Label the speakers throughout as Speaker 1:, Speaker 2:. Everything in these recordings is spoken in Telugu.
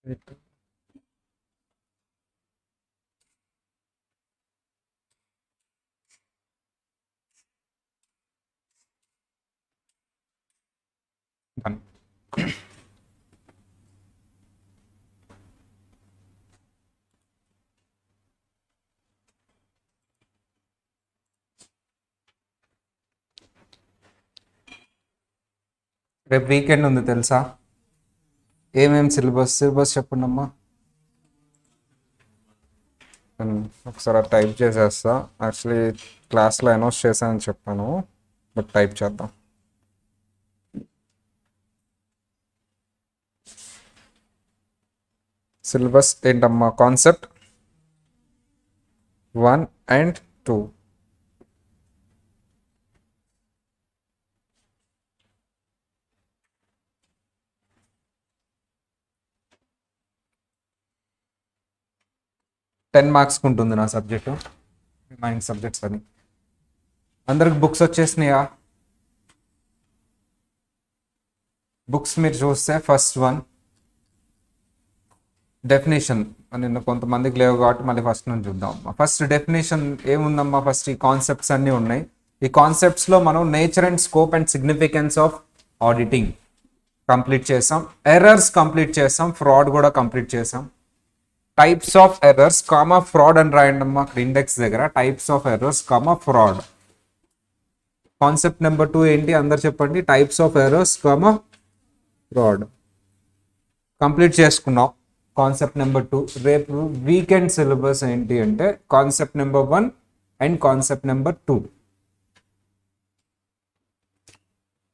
Speaker 1: Done. రేపు వీకెండ్ ఉంది తెలుసా? ఏమేం సిలబస్ చెప్పండి అమ్మా. ఒకసారి టైప్ చేసేస్తా. యాక్చువల్లీ క్లాస్లో అనౌన్స్ చేశానని చెప్పాను, బట్ టైప్ చేద్దాం. సిలబస్ ఏంటమ్మా? Concept 1 and 2. టెన్ మార్క్స్కి ఉంటుంది నా సబ్జెక్టు, మైండ్ సబ్జెక్ట్స్ అని. అందరికి బుక్స్ వచ్చేసినాయా? బుక్స్ మీరు చూస్తే ఫస్ట్ వన్ డెఫినేషన్. నిన్న కొంతమందికి లేవు కాబట్టి మళ్ళీ ఫస్ట్ నుంచి చూద్దాం. ఫస్ట్ డెఫినేషన్ ఏముందమ్మా? ఫస్ట్ ఈ కాన్సెప్ట్స్ అన్నీ ఉన్నాయి. ఈ కాన్సెప్ట్స్లో మనం nature and scope and significance of auditing complete చేసాం, ఎర్రర్స్ కంప్లీట్ చేసాం, ఫ్రాడ్ కూడా కంప్లీట్ చేసాం. Types of errors comma fraud అని రాయండి అమ్మా అక్కడ ఇండెక్స్ దగ్గర. Types of errors comma fraud. Concept number 2 ఏంటి అందరు చెప్పండి? Types of errors comma fraud. Complete చేసుకున్నాం కాన్సెప్ట్ నెంబర్ 2. రేపు వీకెండ్ సిలబస్ ఏంటి అంటే concept number 1 and concept number 2.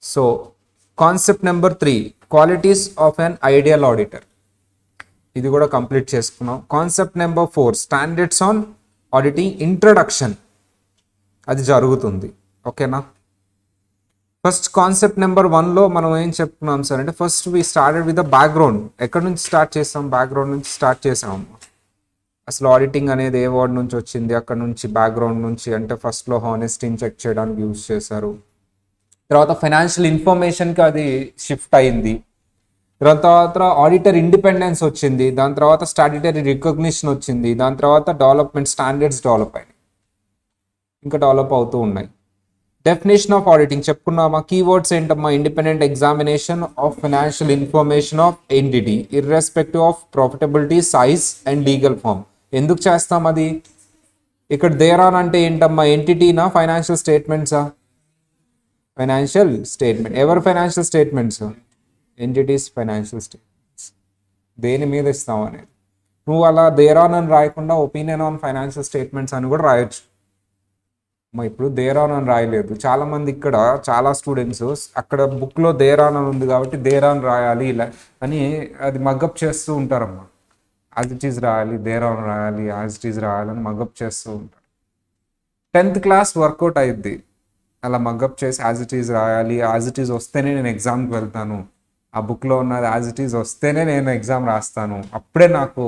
Speaker 1: So concept number 3 qualities of an ideal auditor, ఇది కూడా కంప్లీట్ చేసుకున్నాం. Concept number 4 standards on auditing introduction, అది జరుగుతుంది. ఓకేనా? ఫస్ట్ కాన్సెప్ట్ నెంబర్ 1లో మనం ఏం చెప్పుకున్నాం సార్ అంటే first we started with the background. ఎక్కడి నుంచి స్టార్ట్ చేస్తాం? బ్యాక్గ్రౌండ్ నుంచి స్టార్ట్ చేసాం. అసలు ఆడిటింగ్ అనేది ఏ వర్డ్ నుంచి వచ్చింది, అక్కడ నుంచి బ్యాక్గ్రౌండ్ నుంచి. అంటే ఫస్ట్లో హానెస్టీని చెక్ చేయడానికి యూజ్ చేశారు, తర్వాత ఫైనాన్షియల్ ఇన్ఫర్మేషన్కి అది షిఫ్ట్ అయింది, తర్వాత ఆడిటర్ ఇండిపెండెన్స్ వచ్చింది, దాని తర్వాత స్టాట్యుటరీ రికగ్నిషన్ వచ్చింది, దాని తర్వాత డెవలప్మెంట్ స్టాండర్డ్స్ డెవలప్ అయినాయి, ఇంకా డెవలప్ అవుతూ ఉన్నాయి. డెఫినేషన్ ఆఫ్ ఆడిటింగ్ చెప్పుకున్నామా? కీవర్డ్స్ ఏంటమ్మా? Independent examination of financial information of entity irrespective of profitability, size and legal form. ఎందుకు చేస్తాం అది? ఇక్కడ దేరాన్ అంటే ఏంటమ్మా? ఎంటిటీనా ఫైనాన్షియల్ స్టేట్మెంట్సా? Financial statement. ఎవరు financial statements? Entities financial statements. దేని మీద ఇస్తాం అనేది. నువ్వు అలా దేరాన్ అని రాయకుండా ఒపీనియన్ ఆన్ ఫైనాన్షియల్ స్టేట్మెంట్స్ అని కూడా రాయొచ్చు. ఇప్పుడు దేరాన్ అని రాయలేదు చాలామంది. ఇక్కడ చాలా స్టూడెంట్స్ అక్కడ బుక్లో దేరాన్ అని ఉంది కాబట్టి దేరాన్ రాయాలి ఇలా అని అది మగ్గప్ చేస్తూ ఉంటారమ్మా. యాజ్ ఇట్ ఈజ్ రాయాలి, దేరాన్ రాయాలి, యాజ్ ఇట్ ఈజ్ రాయాలని మగ్గప్ చేస్తూ ఉంటారు. 10th క్లాస్ వర్కౌట్ అయ్యిద్ది అలా మగ్గప్ చేసి యాజ్ ఇట్ ఈజ్ రాయాలి, యాజ్ ఇట్ ఈజ్ వస్తేనే నేను ఎగ్జామ్కి వెళ్తాను, ఆ బుక్లో ఉన్నది యాజ్ ఇట్ ఈజ్ వస్తేనే నేను ఎగ్జామ్ రాస్తాను, అప్పుడే నాకు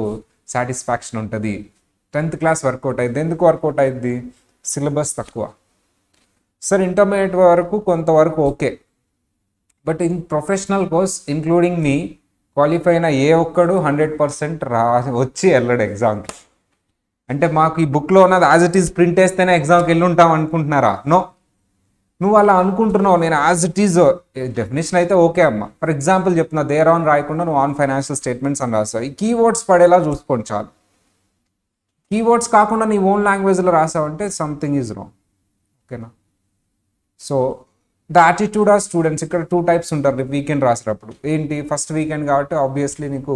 Speaker 1: సాటిస్ఫాక్షన్ ఉంటుంది. 10th క్లాస్ వర్కౌట్ అయ్యిద్ది. ఎందుకు వర్కౌట్ అయ్యిద్ది? సిలబస్ తక్కువ. సార్ ఇంటర్మీడియట్ వరకు కొంతవరకు okay, but in professional course including me qualify అయిన ఏ ఒక్కడు 100% వచ్చి వెళ్ళాడు ఎగ్జామ్కి. అంటే మాకు ఈ బుక్లో ఉన్నది యాజ్ ఇట్ ఈజ్ ప్రింట్ వేస్తేనే ఎగ్జామ్కి వెళ్ళి ఉంటాం అనుకుంటున్నారా? నో, నువ్వు అలా అనుకుంటున్నావు. నేను యాజ్ ఇట్ ఈజ్ డెఫినేషన్ అయితే ఓకే అమ్మా. ఫర్ ఎగ్జాంపుల్ చెప్తున్నా, దేర్ ఆన్ రాయకుండా నువ్వు ఆన్ ఫైనాన్షియల్ స్టేట్మెంట్స్ అని రాస్తావు. ఈ కీవర్డ్స్ పడేలా చూసుకోండి చాలు. కీవర్డ్స్ కాకుండా నీ ఓన్ లాంగ్వేజ్లో రాసావంటే సంథింగ్ ఈజ్ రాంగ్. ఓకేనా? So the attitude of students, ఇక్కడ 2 టైప్స్ ఉంటారు వీకెండ్ రాసేటప్పుడు. ఏంటి? ఫస్ట్ వీకెండ్ కాబట్టి ఆబ్వియస్లీ నీకు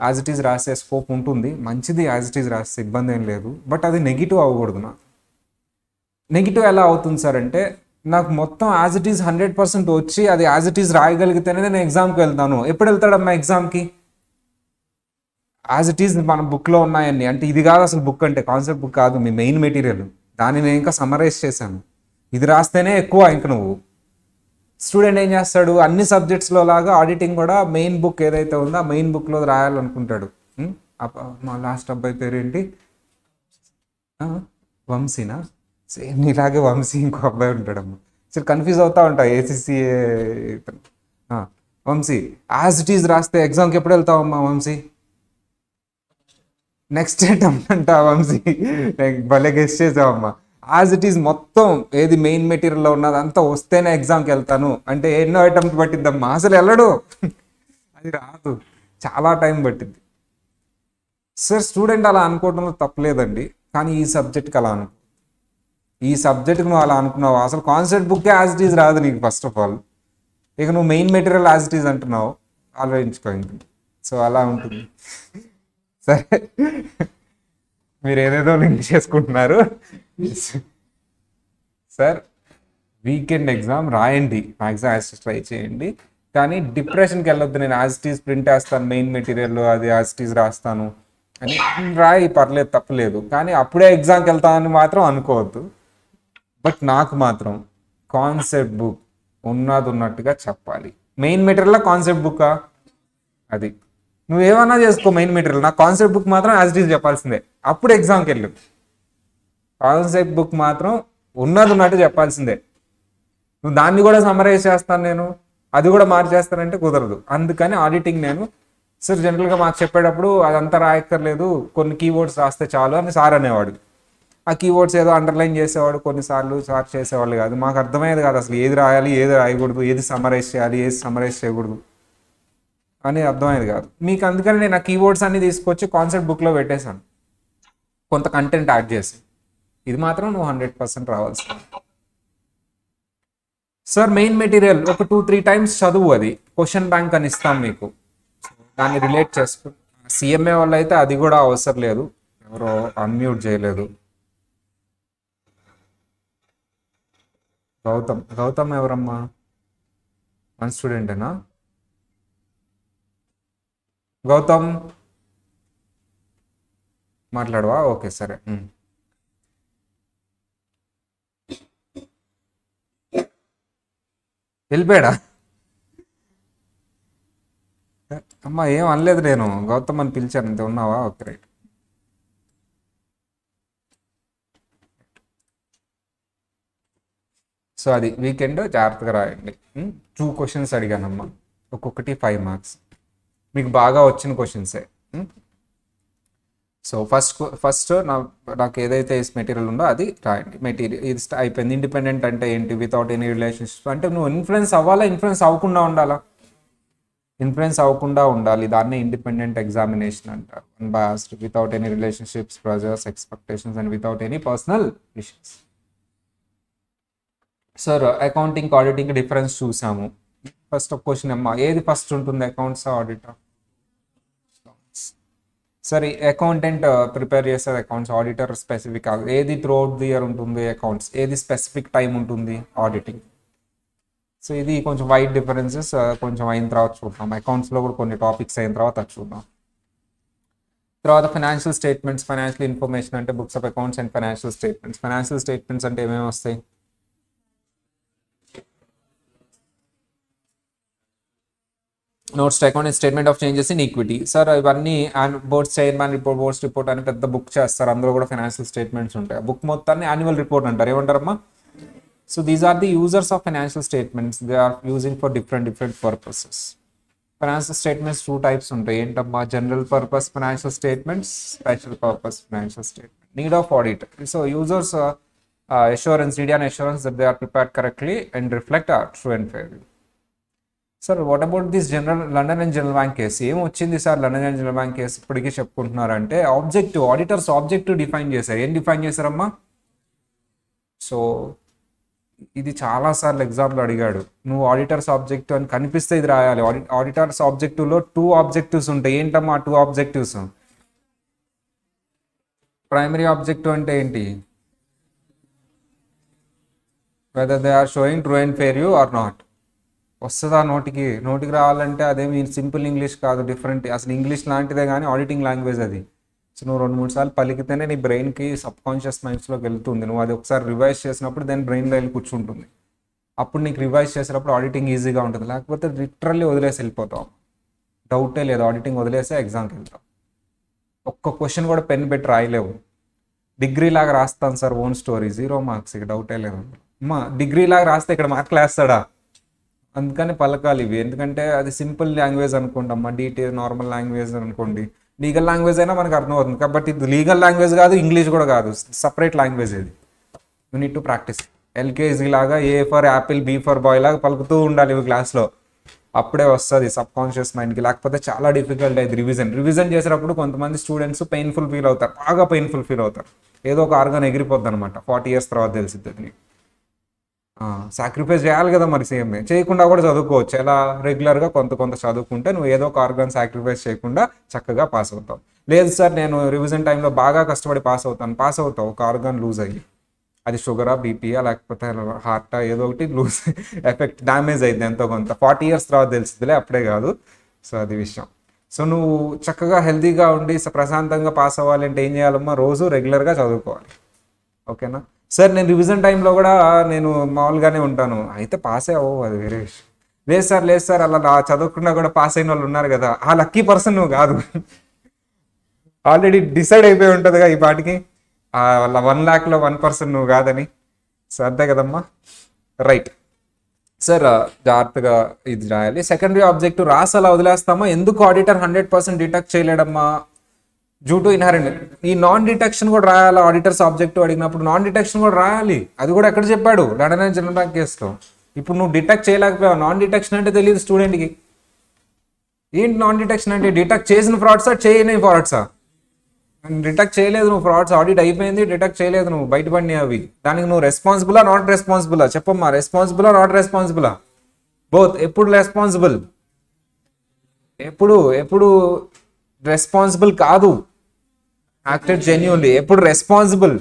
Speaker 1: యాజ్ ఇట్ ఈజ్ రాసే స్కోప్ ఉంటుంది, మంచిది యాజ్ ఇట్ ఈజ్ రాస్తే ఇబ్బంది ఏం లేదు. బట్ అది నెగిటివ్ అవ్వకూడదు. నాకు నెగిటివ్ ఎలా అవుతుంది సార్ అంటే నాకు మొత్తం యాజ్ ఇట్ ఈజ్ 100% వచ్చి అది యాజ్ ఇట్ ఈజ్ రాయగలిగితేనే నేను ఎగ్జామ్కి వెళ్తాను. ఎప్పుడు వెళ్తాడమ్మా ఎగ్జామ్కి? యాజ్ ఇట్ ఈజ్ మన బుక్లో ఉన్నాయని. అంటే ఇది కాదు అసలు బుక్ అంటే, కాన్సెప్ట్ బుక్ కాదు, మీ మెయిన్ మెటీరియల్. దాన్ని నేను ఇంకా సమరైజ్ చేశాను. ఇది రాస్తేనే ఎక్కువ. ఇంక నువ్వు స్టూడెంట్ ఏం చేస్తాడు? అన్ని సబ్జెక్ట్స్లో లాగా ఆడిటింగ్ కూడా మెయిన్ బుక్ ఏదైతే ఉందో ఆ మెయిన్ బుక్లో రాయాలనుకుంటాడు. మా లాస్ట్ అబ్బాయి పేరు ఏంటి? వంశీనా? సేమ్ ఇలాగే వంశీ ఇంకో అబ్బాయి ఉంటాడమ్మా. సరే కన్ఫ్యూజ్ అవుతా ఉంటా. ACCA Vamshi. As it is రాస్తే ఎగ్జామ్కి ఎప్పుడు వెళ్తావమ్మా వంశీ? నెక్స్ట్ అటెంప్ట్ అంట వంశీ, భలే గెస్ట్ చేసావమ్మా. యాజ్ ఇట్ ఈస్ మొత్తం ఏది మెయిన్ మెటీరియల్లో ఉన్నదంతా వస్తేనే ఎగ్జామ్కి వెళ్తాను అంటే ఎన్నో అటెంప్ట్ పట్టిద్దమ్మా, అసలు వెళ్ళడు. అది రాదు, చాలా టైం పట్టింది. సార్ స్టూడెంట్ అలా అనుకోవడంలో తప్పలేదండి, కానీ ఈ సబ్జెక్ట్కి అలా అనుకో, ఈ సబ్జెక్ట్కి నువ్వు అలా అనుకున్నావు. అసలు కాన్సెప్ట్ బుక్కే యాజ్ ఇట్ ఈస్ రాదు నీకు ఫస్ట్ ఆఫ్ ఆల్. ఇక నువ్వు main material as it is అంటున్నావు, ఆలోచించుకో ఇంక. సో అలా ఉంటుంది. సరే, మీరు ఏదేదో లింక్ చేసుకుంటున్నారు. సార్ వీకెండ్ ఎగ్జామ్ రాయండి, మ్యాక్సిమం యాజ్ ట్రై చేయండి, కానీ డిప్రెషన్కి వెళ్ళొద్దు. నేను యాజ్ ఇట్ ఈస్ ప్రింట్ వేస్తాను, మెయిన్ మెటీరియల్ అది యాజ్ ఇట్ ఈస్ రాస్తాను అని రాయి, పర్లేదు తప్పలేదు, కానీ అప్పుడే ఎగ్జామ్కి వెళ్తానని మాత్రం అనుకోవద్దు. బట్ నాకు మాత్రం కాన్సెప్ట్ బుక్ ఉన్నది ఉన్నట్టుగా చెప్పాలి. మెయిన్ మెటీరియల్ కాన్సెప్ట్ బుక్కా, అది నువ్వేమన్నా చేసుకో మెయిన్ మెటీరియల్, నాకు కాన్సెప్ట్ బుక్ మాత్రం యాజ్ ఇట్ ఈస్ చెప్పాల్సిందే. అప్పుడు ఎగ్జామ్కి వెళ్ళు, కాన్సెప్ట్ బుక్ మాత్రం ఉన్నది ఉన్నట్టు చెప్పాల్సిందే. నువ్వు దాన్ని కూడా సమరైజ్ చేస్తాను నేను, అది కూడా మార్చేస్తానంటే కుదరదు. అందుకని ఆడిటింగ్ నేను సార్ జనరల్గా మాకు చెప్పేటప్పుడు అదంతా రాయక్కర్లేదు, కొన్ని కీవర్డ్స్ రాస్తే చాలు అని సార్ అనేవాడు. ఆ కీవర్డ్స్ ఏదో అండర్లైన్ చేసేవాడు, కొన్నిసార్లు సార్ చేసేవాళ్ళు కాదు. మాకు అర్థమయ్యేది కాదు అసలు ఏది రాయాలి, ఏది రాయకూడదు, ఏది సమరైజ్ చేయాలి, ఏది సమరైజ్ చేయకూడదు అని అర్థమయ్యేది కాదు మీకు. అందుకని నేను ఆ కీవర్డ్స్ అన్ని తీసుకొచ్చి కాన్సెప్ట్ బుక్లో పెట్టేశాను, కొంత కంటెంట్ యాడ్ చేసి. ఇది మాత్రం నువ్వు 100% రావాల్సింది. సార్ మెయిన్ మెటీరియల్ ఒక 2-3 టైమ్స్ చదువు, అది క్వశ్చన్ బ్యాంక్ అని ఇస్తాం మీకు, దాన్ని రిలేట్ చేసుకో. సిఎంఏ వాళ్ళు అయితే అది కూడా అవసరం లేదు, ఎవరో అన్మ్యూట్ చేయలేదు. గౌతమ్ ఎవరమ్మా, మన స్టూడెంటేనా? గౌతమ్ మాట్లాడవా? ఓకే సరే. వెళ్ళిపోయాడా? అమ్మా ఏం అనలేదు, నేను గౌతమ్ అని పిలిచాను అంతే. ఉన్నావా? Okay right. సో అది వీకెండ్ జాగ్రత్తగా రాయండి. 2 క్వశ్చన్స్ అడిగానమ్మా, ఒక్కొక్కటి 5 మార్క్స్, మీకు బాగా వచ్చిన క్వశ్చన్సే. సో ఫస్ట్ నాకు ఏదైతే మెటీరియల్ ఉందో అది రాయండి. మెటీరియల్ ఇది అయిపోయింది. ఇండిపెండెంట్ అంటే ఏంటి? వితౌట్ ఎనీ రిలేషన్షిప్ అంటే నువ్వు ఇన్ఫ్లుయెన్స్ అవ్వాలా, ఇన్ఫ్లుయెన్స్ అవ్వకుండా ఉండాలా? ఇన్ఫ్లుయెన్స్ అవ్వకుండా ఉండాలి, దాన్నే ఇండిపెండెంట్ ఎగ్జామినేషన్ అంటారు. Unbiased, without any relationships, pressures, expectations and without any personal wishes. Sir accounting auditing difference చూసాము. ఫస్ట్ ఒక క్వశ్చన్ అమ్మా, ఏది ఫస్ట్ ఉంటుంది, అకౌంట్స్ ఆడిటర్? సరే, అకౌంటెంట్ ప్రిపేర్ చేస్తారు అకౌంట్స్, ఆడిటర్ స్పెసిఫిక్. ఏది త్రూ అవుట్ ది ఇయర్ ఉంటుంది అకౌంట్స్, ఏది స్పెసిఫిక్ టైం ఉంటుంది ఆడిటింగ్. సో ఇది కొంచెం వైడ్ డిఫరెన్సెస్, కొంచెం అయిన తర్వాత చూద్దాం. అకౌంట్స్లో కూడా కొన్ని టాపిక్స్ అయిన తర్వాత అది చూద్దాం. తర్వాత ఫైనాన్షియల్ స్టేట్మెంట్స్, ఫైనాన్షియల్ ఇన్ఫర్మేషన్ అంటే books of accounts and financial statements. Financial statements అంటే ఏమేమి వస్తాయి? Notes to account, statement of changes in equity. Sir ఇవన్నీ boards chairman report, boards report అని పెద్ద బుక్ చేస్తారు, అందులో కూడా ఫైనాన్షియల్ స్టేట్మెంట్స్ ఉంటాయి. ఆ బుక్ మొత్తాన్ని యాన్యువల్ రిపోర్ట్ అంటారు. ఏమంటారమ్మా? So these are the users of financial statements, they are using for different purposes. Financial statements 2 types ఉంటాయి. ఏంటమ్మా? General purpose financial statements, special purpose financial statement. Need of audit. So users assurance, need an assurance that they are prepared correctly and reflect our true and fair view. Sir what about this London and general bank case? ఏం వచ్చింది sir London and general bank case ఇప్పటికీ చెప్పుకుంటున్నారంటే ఆబ్జెక్టివ్, ఆడిటర్స్ ఆబ్జెక్టివ్ డిఫైన్ చేశారు. ఏం డిఫైన్ చేశారమ్మా? సో ఇది చాలాసార్లు ఎగ్జామ్లో అడిగాడు. నువ్వు ఆడిటర్స్ ఆబ్జెక్టివ్ అని కనిపిస్తే ఇది రాయాలి. ఆడిటర్స్ ఆబ్జెక్టివ్లో 2 ఆబ్జెక్టివ్స్ ఉంటాయి. ఏంటమ్మా 2 ఆబ్జెక్టివ్స్? ప్రైమరీ ఆబ్జెక్టివ్ అంటే ఏంటి? Whether they are showing true and fair view or not. వస్తుందా నోటికి రావాలంటే అదేమి సింపుల్ ఇంగ్లీష్ కాదు, డిఫరెంట్. అసలు ఇంగ్లీష్ లాంటిదే కానీ ఆడిటింగ్ లాంగ్వేజ్ అది. సో నువ్వు 2-3 సార్లు పలికితేనే నీ బ్రెయిన్కి సబ్కాన్షియస్ మైండ్స్లోకి వెళ్తుంది. నువ్వు అది ఒకసారి రివైజ్ చేసినప్పుడు దాని బ్రెయిన్లో వెళ్ళి కూర్చుంటుంది. అప్పుడు నీకు రివైజ్ చేసేటప్పుడు ఆడిటింగ్ ఈజీగా ఉంటుంది. లేకపోతే లిటరల్లీ వదిలేసి వెళ్ళిపోతావు, డౌటే లేదు. ఆడిటింగ్ వదిలేసే ఎగ్జామ్కి వెళ్తావు. ఒక్క క్వశ్చన్ కూడా పెన్ పెట్టి రాయలేవు. డిగ్రీ లాగా రాస్తాను సార్ ఓన్ స్టోరీ, 0 మార్క్స్, ఇక డౌటే లేదు. అమ్మా డిగ్రీ లాగా రాస్తే ఇక్కడ మార్కులు వేస్తాడా? అందుకని పలకాలి ఇవి. ఎందుకంటే అది సింపుల్ లాంగ్వేజ్ అనుకోండి అమ్మా, డీటెయిల్ నార్మల్ లాంగ్వేజ్ అనుకోండి, లీగల్ లాంగ్వేజ్ అయినా మనకు అర్థమవుతుంది, కాబట్టి ఇది లీగల్ లాంగ్వేజ్ కాదు, ఇంగ్లీష్ కూడా కాదు, సపరేట్ లాంగ్వేజ్ ఇది. You need to practise. LKG లాగా A for apple, B for boy లాగా పలుకుతూ ఉండాలి ఇవి క్లాస్లో, అప్పుడే వస్తుంది సబ్ కాన్షియస్ మైండ్కి. లేకపోతే చాలా డిఫికల్ట్ అయింది రివిజన్ చేసేటప్పుడు. కొంతమంది స్టూడెంట్స్ పెయిన్ఫుల్ ఫీల్ అవుతారు, బాగా పెయిన్ఫుల్ ఫీల్ అవుతారు, ఏదో ఒక ఆర్గాన్ ఎగిరిపోద్ది అనమాట. 40 years తర్వాత తెలిసిద్ది అది. సాక్రిఫైస్ చేయాలి కదా మరి, సేమ్ చేయకుండా కూడా చదువుకోవచ్చు. ఎలా రెగ్యులర్గా కొంత చదువుకుంటే నువ్వు ఏదో ఒక ఆర్గాన్ సాక్రిఫైస్ చేయకుండా చక్కగా పాస్ అవుతావు. లేదు సార్ నేను రివిజన్ టైంలో బాగా కష్టపడి పాస్ అవుతావు, ఒక ఆర్గాన్ లూజ్ అయ్యి, అది షుగరా, బీపీయా, లేకపోతే హార్టా, ఏదో ఒకటి లూజ్ ఎఫెక్ట్ డ్యామేజ్ అయింది ఎంతో కొంత. 40 years తర్వాత తెలిసిందిలే, అప్పుడే కాదు. సో అది విషయం. సో నువ్వు చక్కగా హెల్తీగా ఉండి ప్రశాంతంగా పాస్ అవ్వాలి అంటే ఏం చేయాలమ్మా, రోజు రెగ్యులర్గా చదువుకోవాలి. ఓకేనా సార్? నేను రివిజన్ టైంలో కూడా నేను మామూలుగానే ఉంటాను, అయితే పాస్ అవ్వవు, అది వేరే విషయం. లేదు సార్ అలా చదవకుండా కూడా పాస్ అయిన వాళ్ళు ఉన్నారు కదా, ఆ లక్కీ పర్సన్ నువ్వు కాదు. ఆల్రెడీ డిసైడ్ అయిపోయి ఉంటుందిగా ఈ పాటికి, 1 lakhలో 1% నువ్వు కాదని. సో అంతే కదమ్మా, రైట్. సార్ జాగ్రత్తగా ఇది రాయాలి. సెకండరీ ఆబ్జెక్టివ్ రాసి అలా వదిలేస్తామా? ఎందుకు ఆడిటర్ 100% డిటెక్ట్ చేయలేడమ్మా? Due to inherent. ఈ నాన్ డిటెక్షన్ కూడా రాయాలి. ఆడిటర్స్ ఆబ్జెక్టివ్ అడిగినప్పుడు నాన్ డిటెక్షన్ కూడా రాయాలి. అది కూడా ఎక్కడ చెప్పాడు? లండన్ అండ్ జనరల్ బ్యాంక్ కేసులో. ఇప్పుడు నువ్వు డిటెక్ట్ చేయలేకపోయావు. నాన్ డిటెక్షన్ అంటే తెలియదు స్టూడెంట్కి. ఏంటి నాన్ డిటెక్షన్ అంటే? డిటెక్ట్ చేసిన ఫ్రాడ్సా, చేయని ఫ్రాడ్సా? డిటెక్ట్ చేయలేదు నువ్వు, ఫ్రాడ్స్ ఆడిట్ అయిపోయింది, డిటెక్ట్ చేయలేదు నువ్వు, బయటపడినాయి అవి. దానికి నువ్వు రెస్పాన్సిబులా, నాట్ రెస్పాన్సిబులా? చెప్పమ్మా, రెస్పాన్సిబులా, నాట్ రెస్పాన్సిబులా? బోత్. ఎప్పుడు రెస్పాన్సిబుల్, ఎప్పుడు రెస్పాన్సిబుల్ కాదు. Acted genuinely. ఎప్పుడు రెస్పాన్సిబుల్,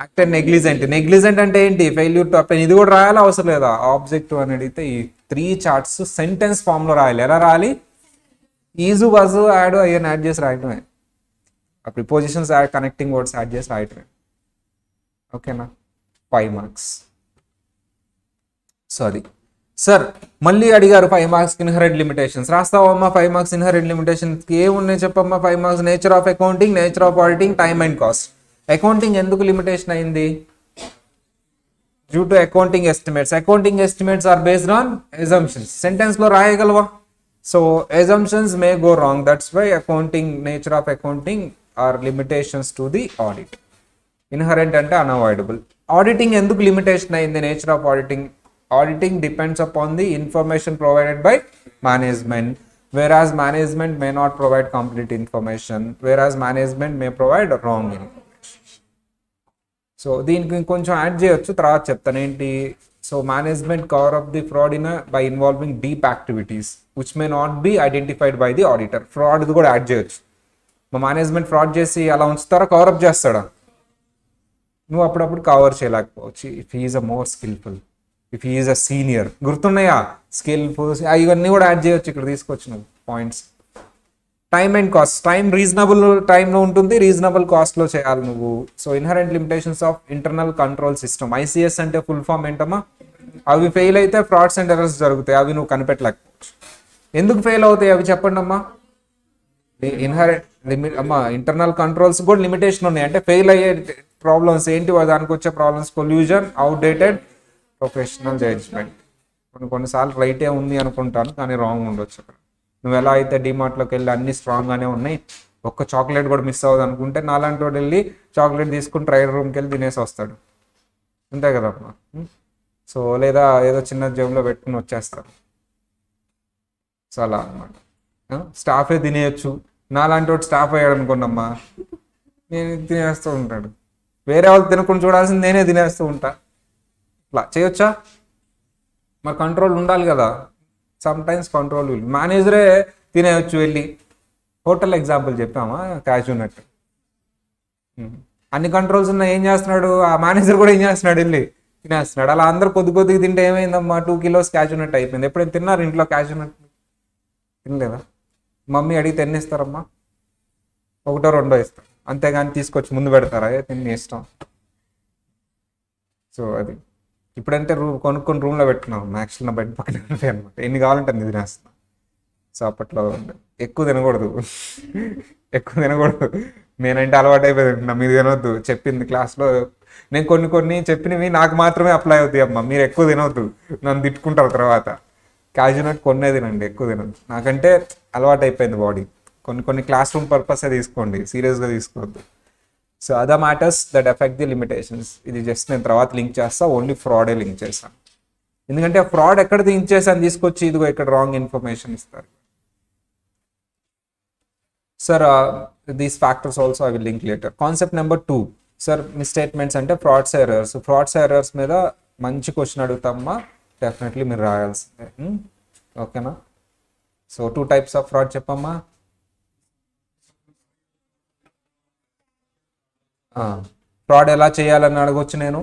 Speaker 1: యాక్టెడ్ నెగ్లిజెంట్ అంటే ఏంటి? Failure to apply. ఇది కూడా రాయాలి, అవసరం లేదా? ఆబ్జెక్టివ్ అని అడిగితే ఈ 3 charts సెంటెన్స్ ఫామ్లో రాయాలి. ఎలా రాయాలి? ఈజు, వజు, యాడ్, అయ్యని యాడ్ చేసి రాయటమే. ఆ prepositions add, connecting words add చేసి రాయటమే. ఓకేనా? 5 marks. సో అది సార్ మళ్ళీ అడిగారు 5 marks ఇన్హరెంట్ లిమిటేషన్స్. రాస్తావమ్మా 5 marks ఇన్హరెంట్ లిమిటేషన్స్కి ఏమున్నాయి చెప్పమ్మా? 5 marks. Nature of accounting, nature of auditing, time and cost. Accounting ఎందుకు లిమిటేషన్ అయింది? Due to accounting estimates. Accounting estimates are based on assumptions. సెంటెన్స్లో రాయగలవా? So assumptions may go wrong, that's why accounting, nature of accounting are limitations to the audit. Inherent అంటే అన్అవాయిడబుల్. ఆడిటింగ్ ఎందుకు లిమిటేషన్ అయింది? Nature of auditing. Auditing depends upon the information provided by management, whereas management may not provide complete information, whereas management may provide wrong information. So దీనికి కొంచెం యాడ్ చేయొచ్చు, తర్వాత చెప్తాను ఏంటి. So management cover up the fraud by involving deep activities which may not be identified by the auditor. Fraud ఇది కూడా యాడ్ చేయొచ్చు. మా మేనేజ్మెంట్ ఫ్రాడ్ చేసి అలా ఉంచుతారా, కవరప్ చేస్తాడా? నువ్వు అప్పుడప్పుడు కవర్ చేయలేకపోవచ్చు. If he is a more skilful, if he is a senior. గుర్తున్నాయా? స్కిల్ఫుల్, ఇవన్నీ కూడా యాడ్ చేయొచ్చు ఇక్కడ తీసుకొచ్చిన points. Time and cost. Time reasonable టైంలో ఉంటుంది, రీజనబుల్ కాస్ట్లో చేయాలి నువ్వు. So inherent limitations of internal control system. ICS అంటే ఫుల్ ఫామ్ ఏంటమ్మా? అవి ఫెయిల్ అయితే ఫ్రాడ్స్ అండ్ ఎర్రర్స్ జరుగుతాయి, అవి నువ్వు కనిపెట్టలేకపోవచ్చు. ఎందుకు ఫెయిల్ అవుతాయి అవి చెప్పండి అమ్మా? ఇన్హరెంట్ లిమిట్ అమ్మా, ఇంటర్నల్ కంట్రోల్స్ కూడా లిమిటేషన్ ఉన్నాయి. అంటే ఫెయిల్ అయ్యే ప్రాబ్లమ్స్ ఏంటి? దానికి వచ్చే problems collusion, outdated professional judgment. కొన్నిసార్లు రైటే ఉంది అనుకుంటాను, కానీ రాంగ్ ఉండొచ్చు అక్కడ. నువ్వు ఎలా అయితే డిమార్ట్లోకి వెళ్ళి అన్ని స్ట్రాంగ్గానే ఉన్నాయి, ఒక్క చాక్లెట్ కూడా మిస్ అవ్వదు అనుకుంటే, నాలాంటి వాడు వెళ్ళి చాక్లెట్ తీసుకుని ట్రైల్ రూమ్కి వెళ్ళి తినేసి వస్తాడు. అంతే కదమ్మా? సో లేదా ఏదో చిన్న జేబులో పెట్టుకుని వచ్చేస్తారు. సో అలా అనమాట. స్టాఫే తినేయచ్చు. నాలాంటి వాడు స్టాఫ్ అయ్యాడు అనుకోండమ్మా, నేను తినేస్తూ ఉంటాడు. వేరే వాళ్ళు తినకుండా చూడాల్సింది నేనే తినేస్తూ ఉంటా. ఇట్లా చేయొచ్చా? మరి కంట్రోల్ ఉండాలి కదా. Sometimes control will. మేనేజరే తినేయచ్చు వెళ్ళి. హోటల్ ఎగ్జాంపుల్ చెప్పామా, క్యాషు నట్. అన్ని కంట్రోల్స్ ఉన్నాయి, ఏం చేస్తున్నాడు ఆ మేనేజర్ కూడా? ఏం చేస్తున్నాడు? వెళ్ళి తినేస్తున్నాడు. అలా అందరూ కొద్దిగా తింటే ఏమైందమ్మా? 2 kilos క్యాషు నట్ అయిపోయింది. ఎప్పుడైనా తిన్నారు ఇంట్లో క్యాషు నట్? తినలేదా? మమ్మీ అడిగితే ఎన్ని ఇస్తారమ్మా? 1 2 ఇస్తారు, అంతేగాని తీసుకొచ్చి ముందు పెడతారా? తిని ఇష్టం. సో అది ఇప్పుడంటే కొనుక్కొని రూమ్లో పెట్టుకున్నాం. యాక్చువల్ బయట పక్కన ఉంటాయి అనమాట. ఎన్ని కావాలంటే అన్ని తినేస్తున్నాం. సో అప్పట్లో ఎక్కువ తినకూడదు. నేనంటే అలవాటు అయిపోయింది. మీరు తినవద్దు చెప్పింది క్లాస్లో. నేను కొన్ని చెప్పినవి నాకు మాత్రమే అప్లై అవుతాయి అమ్మా. మీరు ఎక్కువ తినవద్దు, నన్ను తిట్టుకుంటారు తర్వాత. క్యాజు నట్ కొన్నే తినండి, ఎక్కువ తినద్దు. నాకంటే అలవాటు అయిపోయింది బాడీ. కొన్ని క్లాస్ రూమ్ పర్పసే తీసుకోండి, సీరియస్గా తీసుకోవద్దు. So other matters that effect the limitations. ఇది జస్ట్ నేను తర్వాత లింక్ చేస్తా, ఓన్లీ ఫ్రాడే లింక్ చేశాను. ఎందుకంటే ఆ ఫ్రాడ్ ఎక్కడ లింక్ చేశాను తీసుకొచ్చి ఇదిగో ఇక్కడ రాంగ్ ఇన్ఫర్మేషన్ ఇస్తారు. Sir these factors also I will link later. Concept number 2 sir misstatements అంటే ఫ్రాడ్స్ ఎర్రర్స్. ఫ్రాడ్స్ ఎర్రర్స్ మీద మంచి క్వశ్చన్ అడుగుతామా, డెఫినెట్లీ మీరు రాయాల్సిందే. ఓకేనా? సో 2 టైప్స్ ఆఫ్ ఫ్రాడ్ చెప్పమ్మా. ఫ్రాడ్ ఎలా చేయాలని అడగొచ్చు నేను,